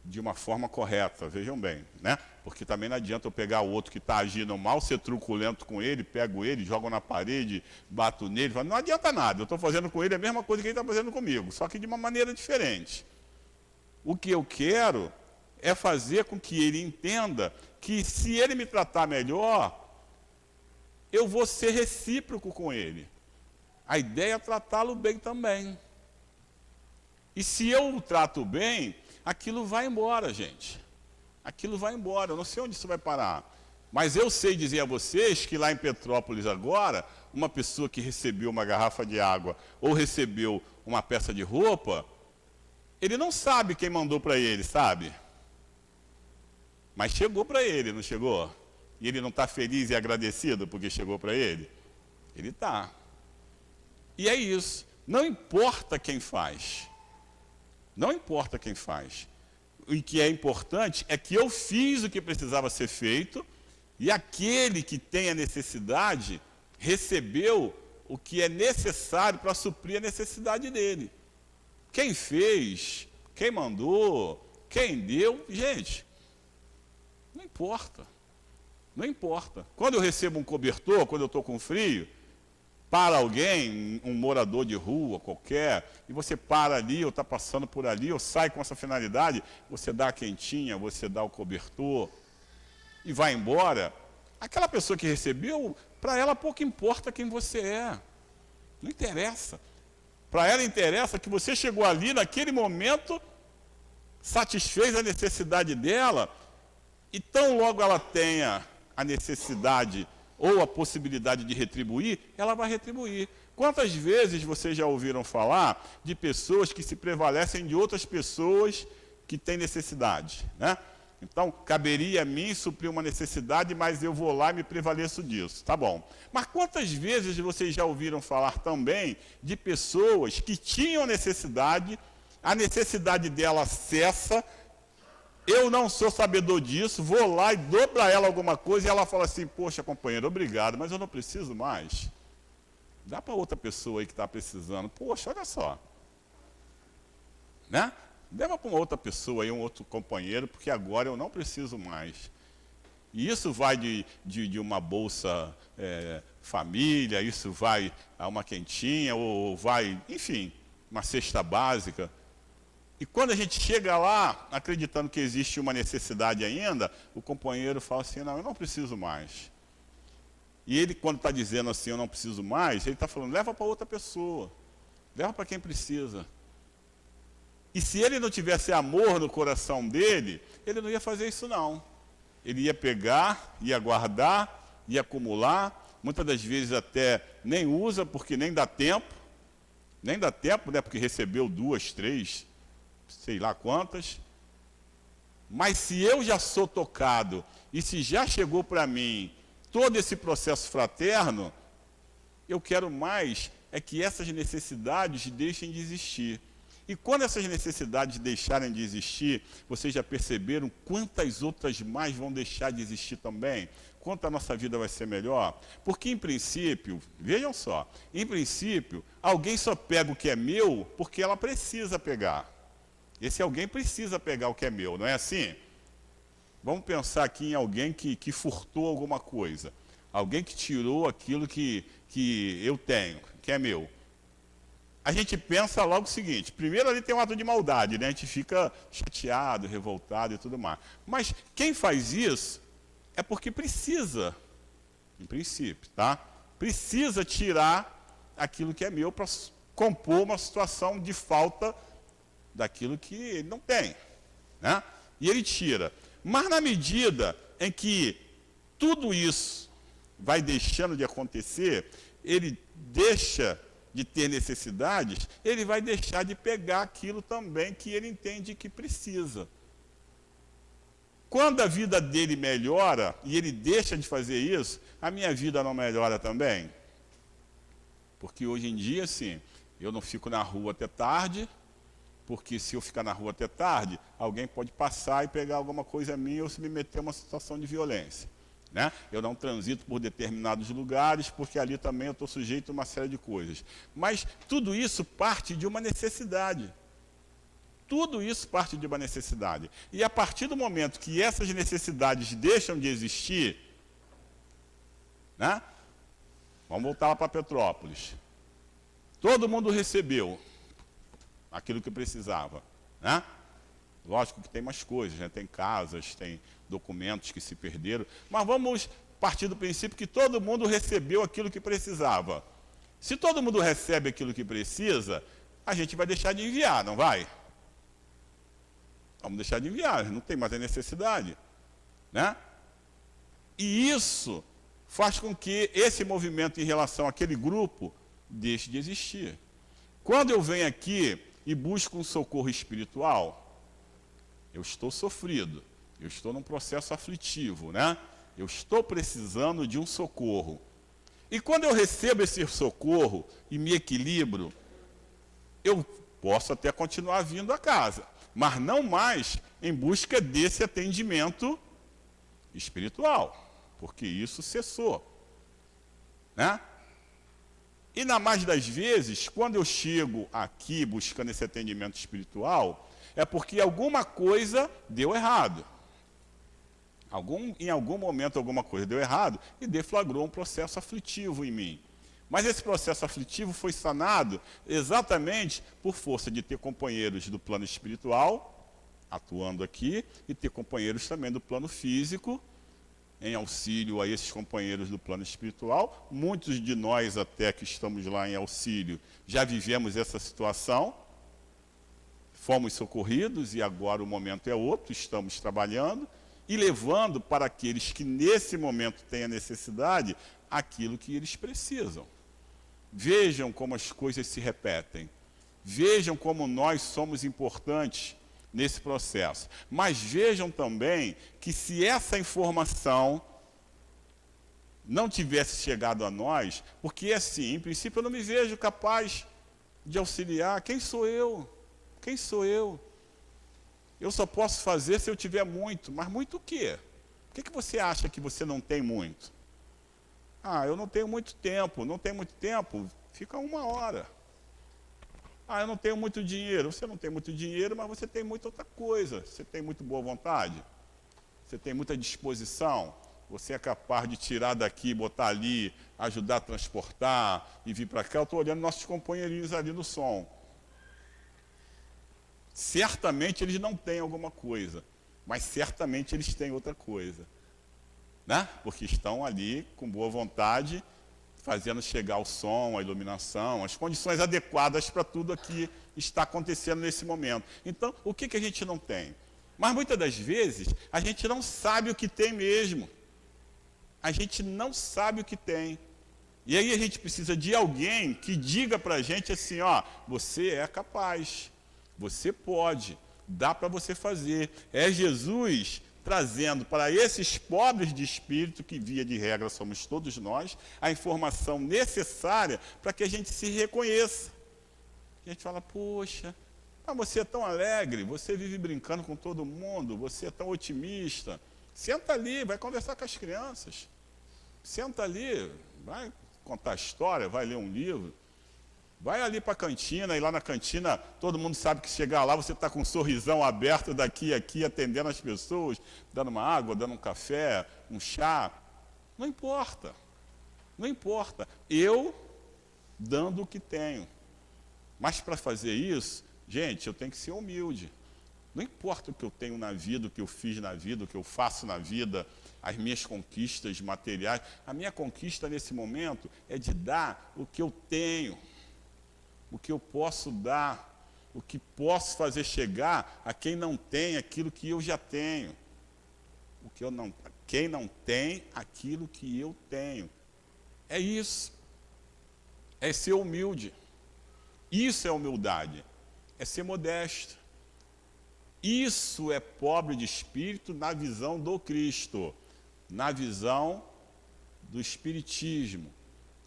de uma forma correta, vejam bem, né? Porque também não adianta eu pegar o outro que está agindo mal, ser truculento com ele, pego ele, jogo na parede, bato nele, falo, não adianta nada, eu estou fazendo com ele a mesma coisa que ele está fazendo comigo, só que de uma maneira diferente. O que eu quero é fazer com que ele entenda que se ele me tratar melhor, eu vou ser recíproco com ele. A ideia é tratá-lo bem também. E se eu o trato bem, aquilo vai embora, gente. Aquilo vai embora. Eu não sei onde isso vai parar. Mas eu sei dizer a vocês que lá em Petrópolis agora, uma pessoa que recebeu uma garrafa de água ou recebeu uma peça de roupa, ele não sabe quem mandou para ele, sabe? Mas chegou para ele, não chegou? E ele não está feliz e agradecido porque chegou para ele? Ele está. E é isso. Não importa quem faz. Não importa quem faz. O que é importante é que eu fiz o que precisava ser feito e aquele que tem a necessidade recebeu o que é necessário para suprir a necessidade dele. Quem fez, quem mandou, quem deu, gente, não importa. Não importa. Quando eu recebo um cobertor, quando eu estou com frio, para alguém, um morador de rua qualquer, e você para ali, ou está passando por ali, ou sai com essa finalidade, você dá a quentinha, você dá o cobertor, e vai embora. Aquela pessoa que recebeu, para ela pouco importa quem você é. Não interessa. Para ela interessa que você chegou ali, naquele momento, satisfez a necessidade dela, e tão logo ela tenha a necessidade ou a possibilidade de retribuir, ela vai retribuir. Quantas vezes vocês já ouviram falar de pessoas que se prevalecem de outras pessoas que têm necessidade, né? Então, caberia a mim suprir uma necessidade, mas eu vou lá e me prevaleço disso. Tá bom. Mas quantas vezes vocês já ouviram falar também de pessoas que tinham necessidade, a necessidade dela cessa, eu não sou sabedor disso, vou lá e dou para ela alguma coisa e ela fala assim, poxa, companheiro, obrigado, mas eu não preciso mais. Dá para outra pessoa aí que está precisando. Poxa, olha só. Né? Leva para uma outra pessoa aí, um outro companheiro, porque agora eu não preciso mais. E isso vai de uma bolsa família, isso vai a uma quentinha, ou vai, enfim, uma cesta básica. E quando a gente chega lá, acreditando que existe uma necessidade ainda, o companheiro fala assim, não, eu não preciso mais. E ele, quando está dizendo assim, eu não preciso mais, ele está falando, leva para outra pessoa, leva para quem precisa. E se ele não tivesse amor no coração dele, ele não ia fazer isso não. Ele ia pegar, ia guardar, ia acumular, muitas das vezes até nem usa, porque nem dá tempo, né? Porque recebeu 2, 3, sei lá quantas. Mas se eu já sou tocado, e se já chegou para mim todo esse processo fraterno, eu quero mais é que essas necessidades deixem de existir. E quando essas necessidades deixarem de existir, vocês já perceberam quantas outras mais vão deixar de existir também? Quanto a nossa vida vai ser melhor? Porque, em princípio, vejam só, em princípio, alguém só pega o que é meu porque ela precisa pegar. Esse alguém precisa pegar o que é meu, não é assim? Vamos pensar aqui em alguém que furtou alguma coisa. Alguém que tirou aquilo que eu tenho, que é meu. A gente pensa logo o seguinte, primeiro ali tem um ato de maldade, né? A gente fica chateado, revoltado e tudo mais. Mas quem faz isso é porque precisa, em princípio, tá? Precisa tirar aquilo que é meu para compor uma situação de falta daquilo que ele não tem, né? E ele tira. Mas na medida em que tudo isso vai deixando de acontecer, ele deixa de ter necessidades, ele vai deixar de pegar aquilo também que ele entende que precisa. Quando a vida dele melhora e ele deixa de fazer isso, a minha vida não melhora também? Porque hoje em dia, sim, eu não fico na rua até tarde, porque se eu ficar na rua até tarde, alguém pode passar e pegar alguma coisa minha ou se me meter em uma situação de violência. Né? Eu não transito por determinados lugares, porque ali também eu estou sujeito a uma série de coisas. Mas tudo isso parte de uma necessidade. Tudo isso parte de uma necessidade. E a partir do momento que essas necessidades deixam de existir, né? Vamos voltar lá para Petrópolis. Todo mundo recebeu aquilo que precisava, né? Lógico que tem mais coisas, né? Tem casas, tem documentos que se perderam, mas vamos partir do princípio que todo mundo recebeu aquilo que precisava. Se todo mundo recebe aquilo que precisa, a gente vai deixar de enviar, não vai? Vamos deixar de enviar, não tem mais a necessidade, né? E isso faz com que esse movimento em relação àquele grupo deixe de existir. Quando eu venho aqui e busco um socorro espiritual, eu estou sofrido, eu estou num processo aflitivo, né? Eu estou precisando de um socorro. E quando eu recebo esse socorro e me equilibro, eu posso até continuar vindo a casa, mas não mais em busca desse atendimento espiritual, porque isso cessou, né? E na mais das vezes, quando eu chego aqui buscando esse atendimento espiritual, é porque alguma coisa deu errado. Em algum momento alguma coisa deu errado e deflagrou um processo aflitivo em mim. Mas esse processo aflitivo foi sanado exatamente por força de ter companheiros do plano espiritual atuando aqui e ter companheiros também do plano físico em auxílio a esses companheiros do plano espiritual. Muitos de nós até que estamos lá em auxílio já vivemos essa situação. fomos socorridos e agora o momento é outro, estamos trabalhando e levando para aqueles que nesse momento têm a necessidade aquilo que eles precisam. Vejam como as coisas se repetem. Vejam como nós somos importantes nesse processo. Mas vejam também que se essa informação não tivesse chegado a nós, porque assim, em princípio eu não me vejo capaz de auxiliar. Quem sou eu? Quem sou eu? Eu só posso fazer se eu tiver muito. Mas muito o quê? Por que você acha que você não tem muito? Ah, eu não tenho muito tempo. Não tenho muito tempo? Fica 1 hora. Ah, eu não tenho muito dinheiro. Você não tem muito dinheiro, mas você tem muita outra coisa. Você tem muito boa vontade. Você tem muita disposição. Você é capaz de tirar daqui, botar ali, ajudar a transportar e vir para cá. Eu estou olhando nossos companheirinhos ali no som. Certamente eles não têm alguma coisa, mas certamente eles têm outra coisa, né? Porque estão ali com boa vontade, fazendo chegar o som, a iluminação, as condições adequadas para tudo que está acontecendo nesse momento. Então, o que a gente não tem? Mas muitas das vezes, a gente não sabe o que tem mesmo. A gente não sabe o que tem. E aí a gente precisa de alguém que diga para a gente assim, ó, você é capaz, você pode, dá para você fazer. É Jesus trazendo para esses pobres de espírito, que via de regra somos todos nós, a informação necessária para que a gente se reconheça. A gente fala, poxa, mas você é tão alegre, você vive brincando com todo mundo, você é tão otimista. Senta ali, vai conversar com as crianças. Senta ali, vai contar história, vai ler um livro. Vai ali para a cantina, e lá na cantina todo mundo sabe que chegar lá você está com um sorrisão aberto daqui a aqui, atendendo as pessoas, dando uma água, dando um café, um chá. Não importa. Não importa. Eu dando o que tenho. Mas para fazer isso, gente, eu tenho que ser humilde. Não importa o que eu tenho na vida, o que eu fiz na vida, o que eu faço na vida, as minhas conquistas materiais. A minha conquista nesse momento é de dar o que eu tenho, o que eu posso dar, o que posso fazer chegar a quem não tem aquilo que eu já tenho. Quem não tem aquilo que eu tenho. É isso. É ser humilde. Isso é humildade. É ser modesto. Isso é pobre de espírito na visão do Cristo, na visão do Espiritismo,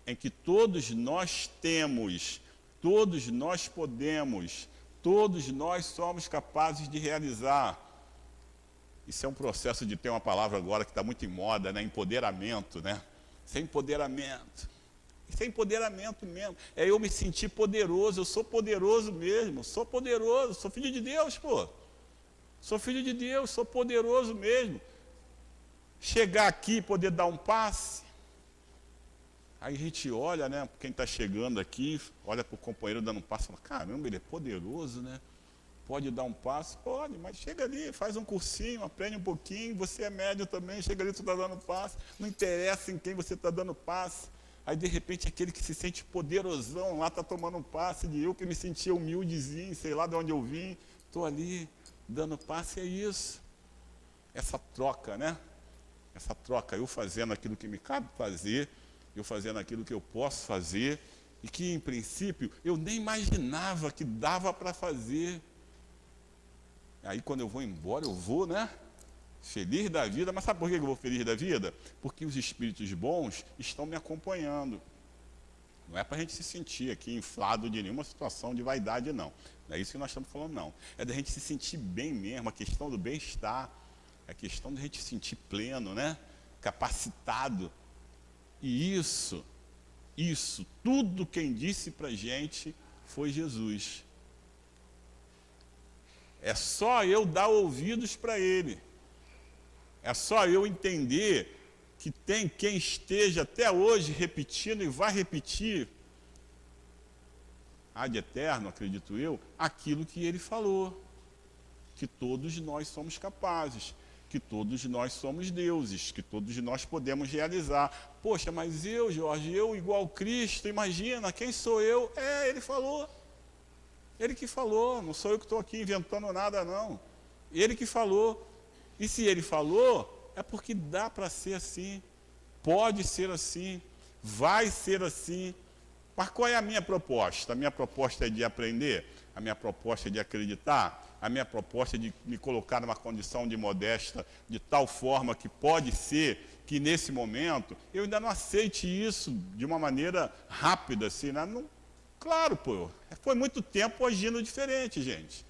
em que todos nós temos, todos nós podemos, todos nós somos capazes de realizar. Isso é um processo de ter uma palavra agora que está muito em moda, né? Empoderamento, né? Isso é empoderamento. Isso é empoderamento mesmo. É eu me sentir poderoso, eu sou poderoso mesmo, sou poderoso, sou filho de Deus, pô. Sou filho de Deus, sou poderoso mesmo. Chegar aqui e poder dar um passe. Aí a gente olha, né, quem está chegando aqui, olha para o companheiro dando um passe e fala, caramba, ele é poderoso, né? Pode dar um passe? Pode, mas chega ali, faz um cursinho, aprende um pouquinho, você é médio também, chega ali, você está dando passe. Não interessa em quem você está dando passe. Aí, de repente, aquele que se sente poderosão lá está tomando um passe de eu que me sentia humildezinho, sei lá de onde eu vim, estou ali dando passe. É isso. Essa troca, né? Essa troca, eu fazendo aquilo que me cabe fazer, eu fazendo aquilo que eu posso fazer, e que, em princípio, eu nem imaginava que dava para fazer. Aí, quando eu vou embora, eu vou, né? Feliz da vida. Mas sabe por que eu vou feliz da vida? Porque os espíritos bons estão me acompanhando. Não é para a gente se sentir aqui inflado de nenhuma situação de vaidade, não. Não é isso que nós estamos falando, não. É da gente se sentir bem mesmo, a questão do bem-estar, a questão de a gente se sentir pleno, né? Capacitado. E isso, tudo quem disse para a gente foi Jesus. É só eu dar ouvidos para ele. É só eu entender que tem quem esteja até hoje repetindo e vai repetir, ad eterno, acredito eu, aquilo que ele falou. Que todos nós somos capazes, que todos nós somos deuses, que todos nós podemos realizar. Poxa, mas eu, Jorge, eu igual Cristo, imagina, quem sou eu? Ele falou. Ele que falou, não sou eu que estou aqui inventando nada, não. Ele que falou. E se ele falou, é porque dá para ser assim, pode ser assim, vai ser assim. Mas qual é a minha proposta? A minha proposta é de aprender, a minha proposta é de acreditar, a minha proposta é de me colocar numa condição de modesta, de tal forma que pode ser que nesse momento eu ainda não aceite isso de uma maneira rápida, assim, né? Não, claro, pô, foi muito tempo agindo diferente, gente.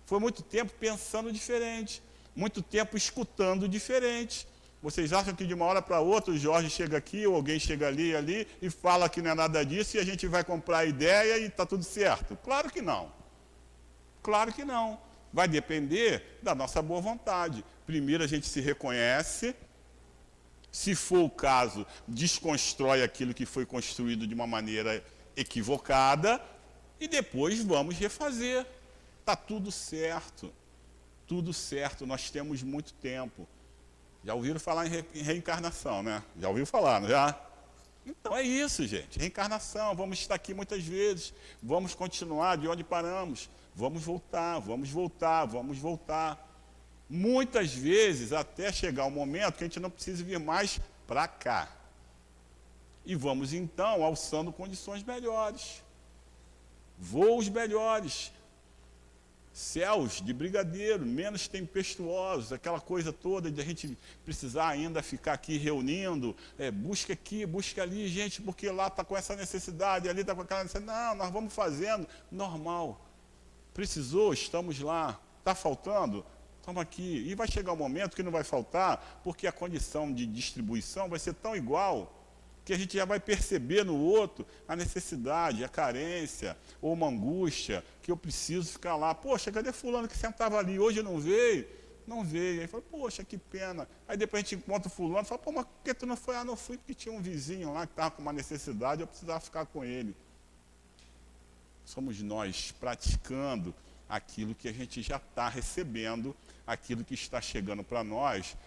Foi muito tempo pensando diferente, muito tempo escutando diferente. Vocês acham que de uma hora para outra o Jorge chega aqui, ou alguém chega ali e fala que não é nada disso e a gente vai comprar a ideia e está tudo certo? Claro que não. Claro que não. Vai depender da nossa boa vontade. Primeiro a gente se reconhece, se for o caso, desconstrói aquilo que foi construído de uma maneira equivocada e depois vamos refazer. Está tudo certo. Tudo certo, nós temos muito tempo. Já ouviram falar em reencarnação, né? Já ouviu falar, não já? Então é isso, gente. Reencarnação, vamos estar aqui muitas vezes, vamos continuar de onde paramos, vamos voltar, vamos voltar, vamos voltar. Muitas vezes até chegar o momento que a gente não precisa vir mais para cá. E vamos então alçando condições melhores, voos melhores, céus de brigadeiro, menos tempestuosos, aquela coisa toda de a gente precisar ainda ficar aqui reunindo, busca aqui, busca ali, gente, porque lá está com essa necessidade, ali está com aquela necessidade. Não, nós vamos fazendo normal. Precisou, estamos lá. Está faltando? Estamos aqui. E vai chegar um momento que não vai faltar, porque a condição de distribuição vai ser tão igual que a gente já vai perceber no outro a necessidade, a carência, ou uma angústia, que eu preciso ficar lá. Poxa, cadê fulano que sentava ali? Hoje não veio? Não veio. Aí fala, poxa, que pena. Aí depois a gente encontra o fulano e fala, pô, mas por que tu não foi? Ah, não fui porque tinha um vizinho lá que estava com uma necessidade, eu precisava ficar com ele. Somos nós praticando aquilo que a gente já está recebendo, aquilo que está chegando para nós,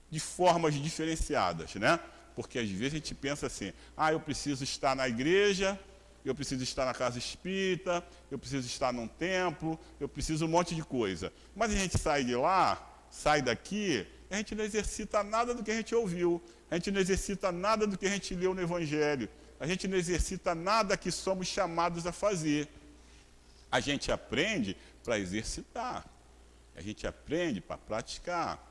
de formas diferenciadas, né? Porque às vezes a gente pensa assim, eu preciso estar na igreja, eu preciso estar na casa espírita, eu preciso estar num templo, eu preciso um monte de coisa. Mas a gente sai de lá, sai daqui, a gente não exercita nada do que a gente ouviu, a gente não exercita nada do que a gente leu no Evangelho, a gente não exercita nada que somos chamados a fazer. A gente aprende para exercitar, a gente aprende para praticar,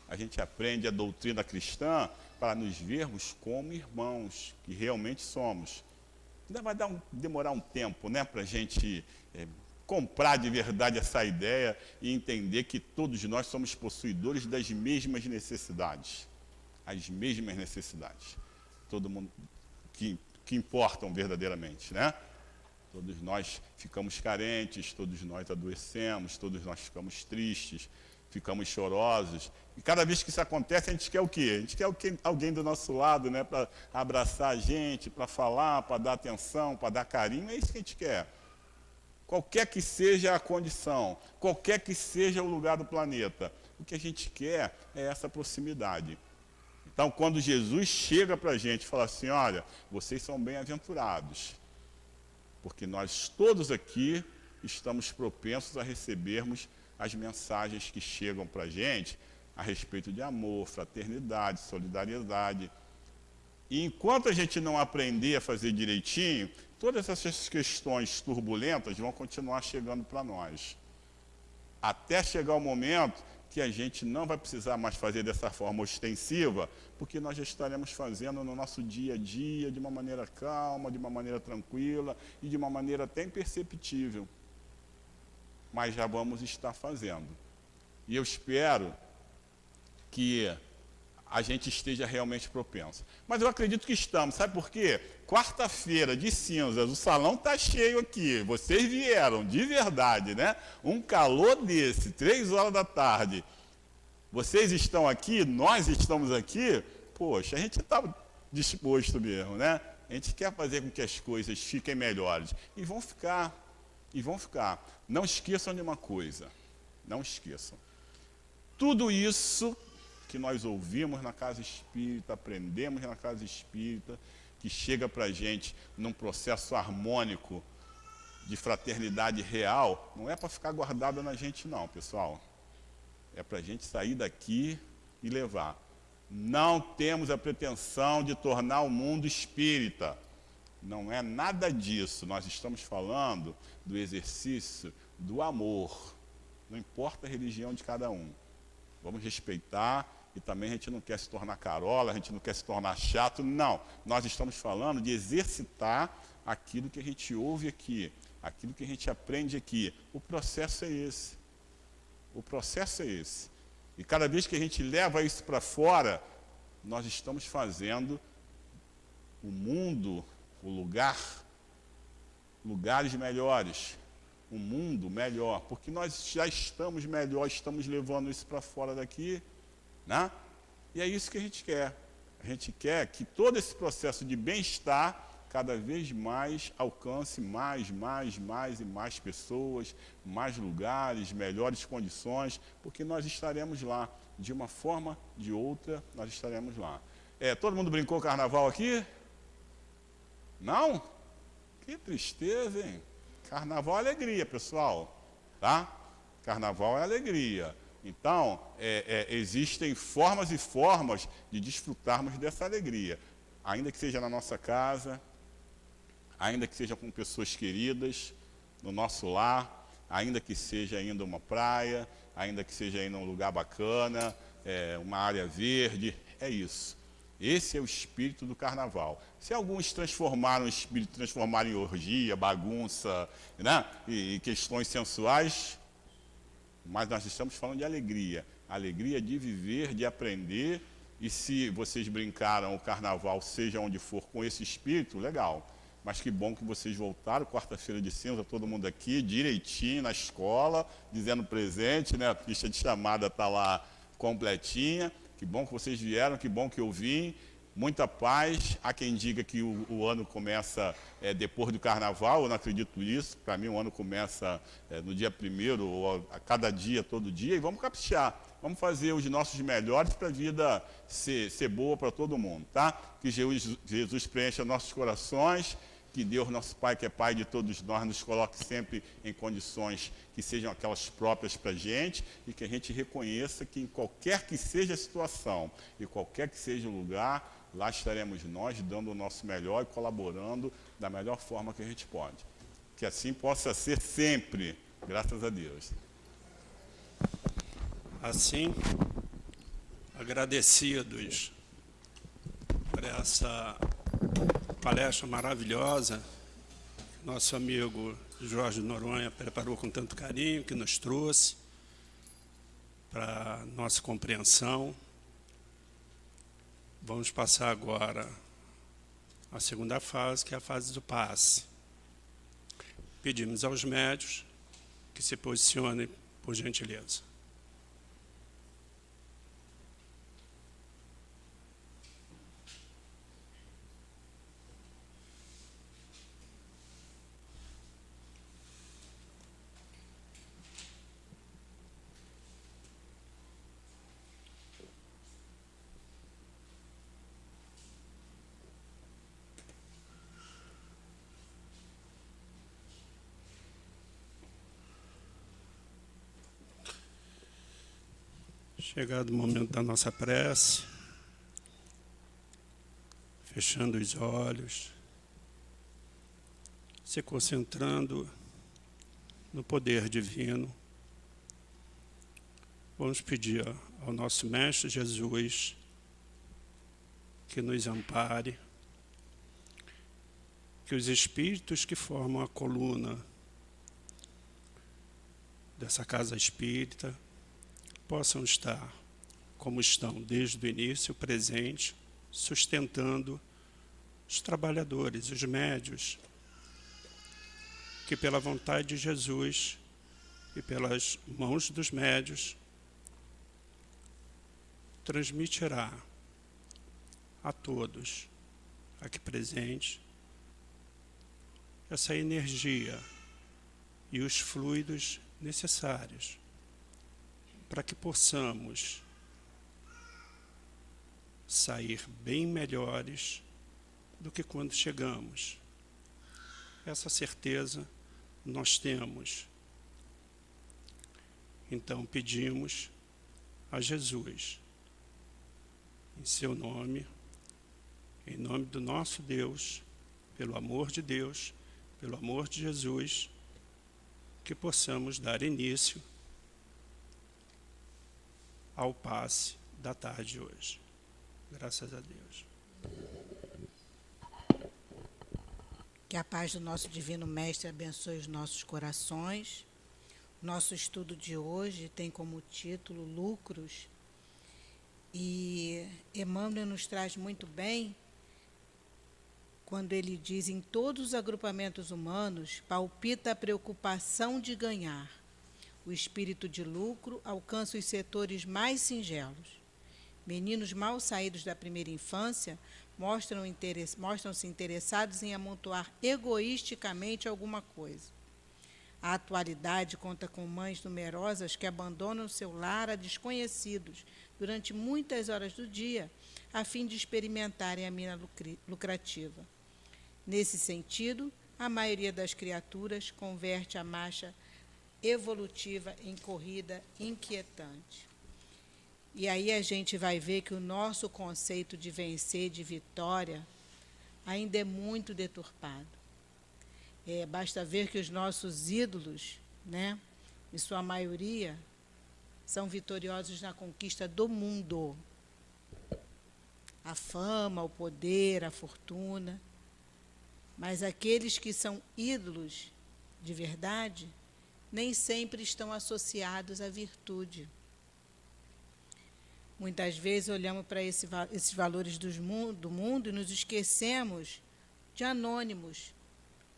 a gente aprende a doutrina cristã para nos vermos como irmãos, que realmente somos. Ainda vai demorar um tempo, né, para a gente comprar de verdade essa ideia e entender que todos nós somos possuidores das mesmas necessidades. As mesmas necessidades. Todo mundo que importam verdadeiramente, né? Todos nós ficamos carentes, todos nós adoecemos, todos nós ficamos tristes, ficamos chorosos. E cada vez que isso acontece, a gente quer o quê? A gente quer alguém do nosso lado, né, para abraçar a gente, para falar, para dar atenção, para dar carinho. É isso que a gente quer. Qualquer que seja a condição, qualquer que seja o lugar do planeta, o que a gente quer é essa proximidade. Então, quando Jesus chega para a gente e fala assim, olha, vocês são bem-aventurados, porque nós todos aqui estamos propensos a recebermos as mensagens que chegam para a gente a respeito de amor, fraternidade, solidariedade. E enquanto a gente não aprender a fazer direitinho, todas essas questões turbulentas vão continuar chegando para nós. Até chegar o momento que a gente não vai precisar mais fazer dessa forma ostensiva, porque nós já estaremos fazendo no nosso dia a dia, de uma maneira calma, de uma maneira tranquila e de uma maneira até imperceptível. Mas já vamos estar fazendo. E eu espero que a gente esteja realmente propenso. Mas eu acredito que estamos, sabe por quê? Quarta-feira de cinzas, o salão está cheio aqui, vocês vieram, de verdade, né? Um calor desse, 3 horas da tarde. Vocês estão aqui, nós estamos aqui, poxa, a gente está disposto mesmo, né? A gente quer fazer com que as coisas fiquem melhores. E vão ficar, e vão ficar. Não esqueçam de uma coisa, não esqueçam. Tudo isso que nós ouvimos na casa espírita, aprendemos na casa espírita, que chega para a gente num processo harmônico de fraternidade real, não é para ficar guardada na gente não, pessoal. É para a gente sair daqui e levar. Não temos a pretensão de tornar o mundo espírita. Não é nada disso. Nós estamos falando do exercício do amor. Não importa a religião de cada um. Vamos respeitar, e também a gente não quer se tornar carola, a gente não quer se tornar chato, não. Nós estamos falando de exercitar aquilo que a gente ouve aqui, aquilo que a gente aprende aqui. O processo é esse. O processo é esse. E cada vez que a gente leva isso para fora, nós estamos fazendo o mundo, o lugar, lugares melhores, um mundo melhor, porque nós já estamos melhor, estamos levando isso para fora daqui, né? E é isso que a gente quer. A gente quer que todo esse processo de bem-estar cada vez mais alcance mais e mais pessoas, mais lugares, melhores condições, porque nós estaremos lá. De uma forma, de outra, nós estaremos lá. Todo mundo brincou carnaval aqui? Não? Que tristeza, hein? Carnaval é alegria, pessoal. Tá? Carnaval é alegria. Então, existem formas e formas de desfrutarmos dessa alegria. Ainda que seja na nossa casa, ainda que seja com pessoas queridas, no nosso lar, ainda que seja ainda uma praia, ainda que seja ainda um lugar bacana, uma área verde, é isso. Esse é o espírito do carnaval. Se alguns transformaram o espírito, transformaram em orgia, bagunça, né, e questões sensuais, mas nós estamos falando de alegria. Alegria de viver, de aprender, e se vocês brincaram o carnaval, seja onde for, com esse espírito, legal. Mas que bom que vocês voltaram, quarta-feira de cinza, todo mundo aqui, direitinho, na escola, dizendo presente, né? A ficha de chamada está lá completinha. Que bom que vocês vieram, que bom que eu vim. Muita paz. Há quem diga que o ano começa depois do carnaval, eu não acredito nisso. Para mim, o ano começa no dia 1º, ou a cada dia, todo dia, e vamos caprichar. Vamos fazer os nossos melhores para a vida ser boa para todo mundo, tá? Que Jesus preencha nossos corações, que Deus, nosso Pai, que é Pai de todos nós, nos coloque sempre em condições que sejam aquelas próprias para a gente, e que a gente reconheça que em qualquer que seja a situação, e qualquer que seja o lugar, lá estaremos nós dando o nosso melhor e colaborando da melhor forma que a gente pode. Que assim possa ser sempre, graças a Deus. Assim, agradecidos por essa palestra maravilhosa, nosso amigo Jorge Noronha preparou com tanto carinho, que nos trouxe para nossa compreensão. Vamos passar agora à segunda fase, que é a fase do passe. Pedimos aos médios que se posicionem, por gentileza. Chegado o momento da nossa prece, fechando os olhos, se concentrando no poder divino, vamos pedir ao nosso Mestre Jesus que nos ampare, que os espíritos que formam a coluna dessa casa espírita possam estar, como estão desde o início, presentes, sustentando os trabalhadores, os médios, que pela vontade de Jesus e pelas mãos dos médios, transmitirá a todos aqui presentes essa energia e os fluidos necessários para que possamos sair bem melhores do que quando chegamos. Essa certeza nós temos. Então pedimos a Jesus, em seu nome, em nome do nosso Deus, pelo amor de Deus, pelo amor de Jesus, que possamos dar início ao passe da tarde de hoje. Graças a Deus. Que a paz do nosso Divino Mestre abençoe os nossos corações. Nosso estudo de hoje tem como título Lucros. E Emmanuel nos traz muito bem quando ele diz: em todos os agrupamentos humanos palpita a preocupação de ganhar. O espírito de lucro alcança os setores mais singelos. Meninos mal saídos da primeira infância mostram-se interessados em amontoar egoisticamente alguma coisa. A atualidade conta com mães numerosas que abandonam seu lar a desconhecidos durante muitas horas do dia, a fim de experimentarem a mina lucrativa. Nesse sentido, a maioria das criaturas converte a marcha evolutiva em corrida inquietante. E aí a gente vai ver que o nosso conceito de vencer, de vitória, ainda é muito deturpado. Basta ver que os nossos ídolos, né, em sua maioria, são vitoriosos na conquista do mundo. A fama, o poder, a fortuna. Mas aqueles que são ídolos de verdade, nem sempre estão associados à virtude. Muitas vezes olhamos para esses valores do mundo e nos esquecemos de anônimos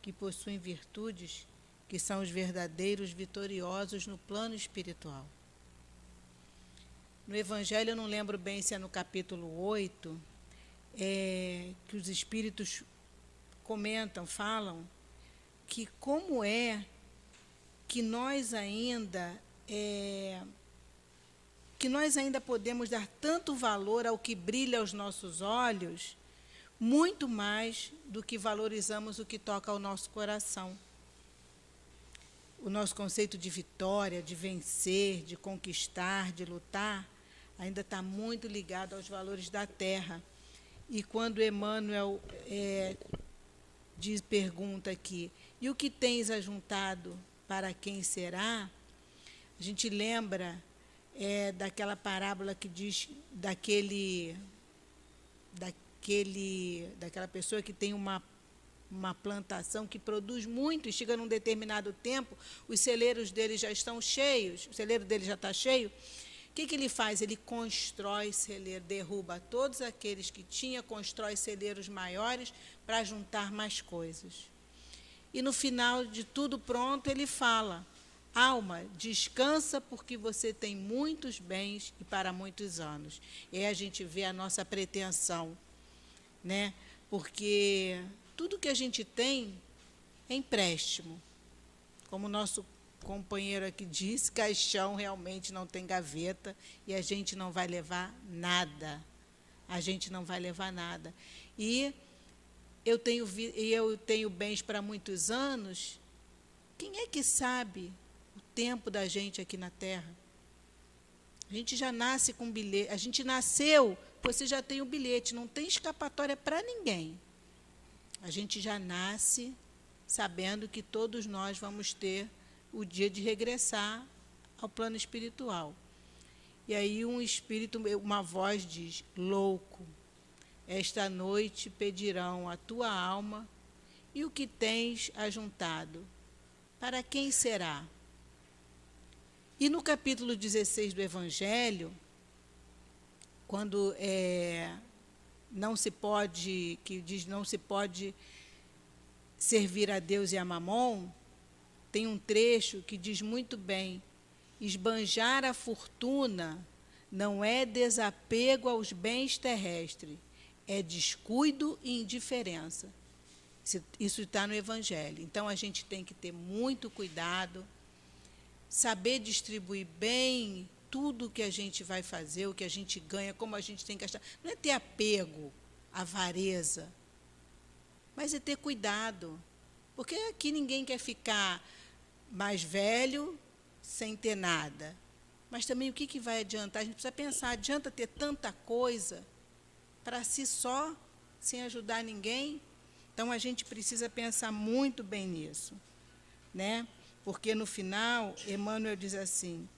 que possuem virtudes que são os verdadeiros vitoriosos no plano espiritual. No Evangelho, eu não lembro bem se é no capítulo 8, que os espíritos comentam, falam, que como é que nós ainda podemos dar tanto valor ao que brilha aos nossos olhos, muito mais do que valorizamos o que toca ao nosso coração. O nosso conceito de vitória, de vencer, de conquistar, de lutar, ainda está muito ligado aos valores da terra. E quando Emmanuel pergunta aqui, e o que tens ajuntado, para quem será? A gente lembra daquela parábola que diz daquela pessoa que tem uma plantação que produz muito e chega num determinado tempo, os celeiros dele já estão cheios, o celeiro dele já está cheio. O que ele faz? Ele constrói celeiro, derruba todos aqueles que tinha, constrói celeiros maiores para juntar mais coisas. E no final de tudo pronto, ele fala: alma, descansa porque você tem muitos bens e para muitos anos. E aí a gente vê a nossa pretensão, né? Porque tudo que a gente tem é empréstimo. Como o nosso companheiro aqui disse, caixão realmente não tem gaveta e a gente não vai levar nada. A gente não vai levar nada. E eu tenho bens para muitos anos. Quem é que sabe o tempo da gente aqui na Terra? A gente já nasce com bilhete. A gente nasceu, você já tem o bilhete, não tem escapatória para ninguém. A gente já nasce sabendo que todos nós vamos ter o dia de regressar ao plano espiritual. E aí uma voz diz: louco, esta noite pedirão a tua alma, e o que tens ajuntado, para quem será? E no capítulo 16 do Evangelho, quando não se pode servir a Deus e a Mamon, tem um trecho que diz muito bem: esbanjar a fortuna não é desapego aos bens terrestres, é descuido e indiferença. Isso está no Evangelho. Então, a gente tem que ter muito cuidado, saber distribuir bem tudo o que a gente vai fazer, o que a gente ganha, como a gente tem que gastar. Não é ter apego, avareza, mas é ter cuidado. Porque aqui ninguém quer ficar mais velho sem ter nada. Mas também o que vai adiantar? A gente precisa pensar, adianta ter tanta coisa para si só, sem ajudar ninguém? Então, a gente precisa pensar muito bem nisso, né? Porque, no final, Emmanuel diz assim,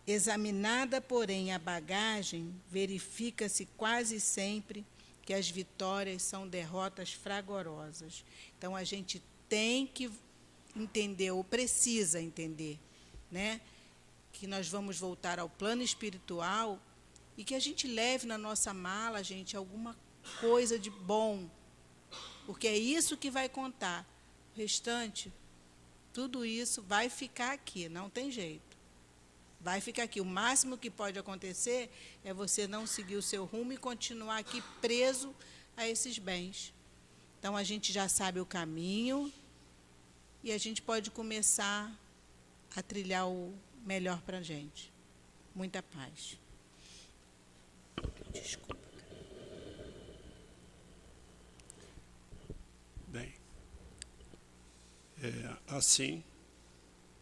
examinada, porém, a bagagem, verifica-se quase sempre que as vitórias são derrotas fragorosas. Então, a gente tem que entender, ou precisa entender, né? Que nós vamos voltar ao plano espiritual e que a gente leve na nossa mala, gente, alguma coisa de bom, porque é isso que vai contar. O restante, tudo isso vai ficar aqui, não tem jeito. Vai ficar aqui. O máximo que pode acontecer é você não seguir o seu rumo e continuar aqui preso a esses bens. Então, a gente já sabe o caminho e a gente pode começar a trilhar o melhor para a gente. Muita paz. Desculpa. Bem, assim,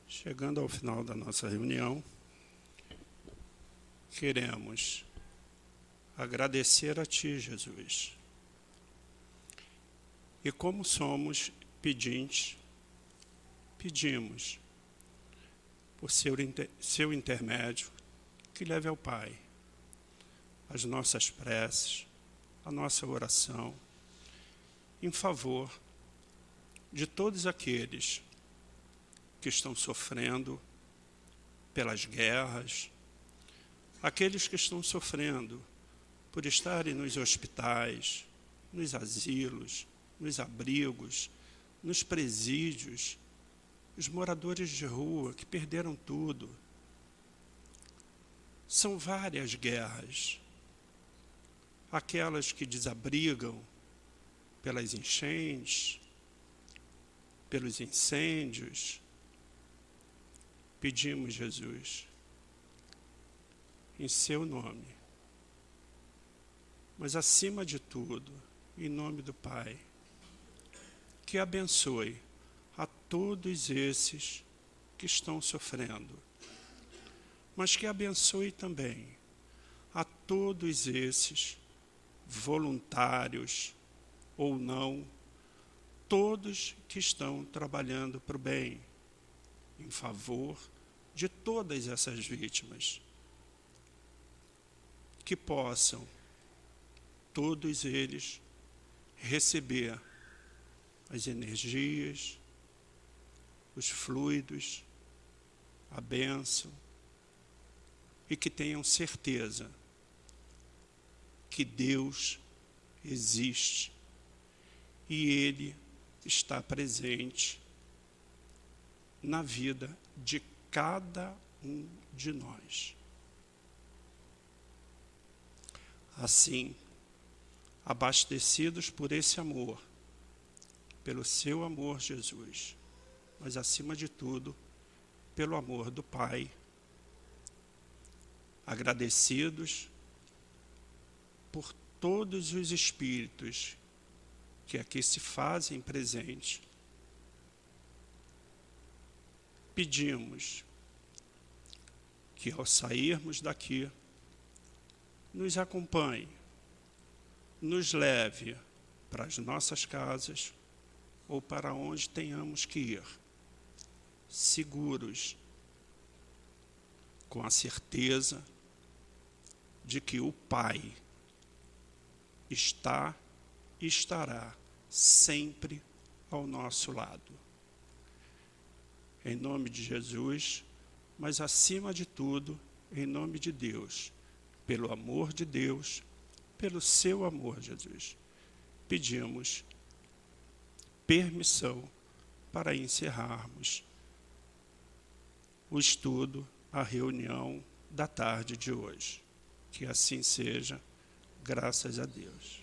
chegando ao final da nossa reunião, queremos agradecer a Ti, Jesus. E como somos pedintes, pedimos, por seu intermédio, que leve ao Pai as nossas preces, a nossa oração, em favor de todos aqueles que estão sofrendo pelas guerras, aqueles que estão sofrendo por estarem nos hospitais, nos asilos, nos abrigos, nos presídios, os moradores de rua que perderam tudo. São várias guerras. Aquelas que desabrigam pelas enchentes, pelos incêndios. Pedimos, Jesus, em seu nome, mas acima de tudo, em nome do Pai, que abençoe a todos esses que estão sofrendo, mas que abençoe também a todos esses voluntários ou não, todos que estão trabalhando para o bem, em favor de todas essas vítimas, que possam todos eles receber as energias, os fluidos, a bênção, e que tenham certeza que Deus existe e Ele está presente na vida de cada um de nós. Assim, abastecidos por esse amor, pelo seu amor, Jesus, mas acima de tudo, pelo amor do Pai, agradecidos por todos os espíritos que aqui se fazem presentes, pedimos que ao sairmos daqui, nos acompanhe, nos leve para as nossas casas ou para onde tenhamos que ir, seguros, com a certeza de que o Pai está e estará sempre ao nosso lado. Em nome de Jesus, mas acima de tudo, em nome de Deus, pelo amor de Deus, pelo seu amor, Jesus, pedimos permissão para encerrarmos o estudo, a reunião da tarde de hoje. Que assim seja, graças a Deus.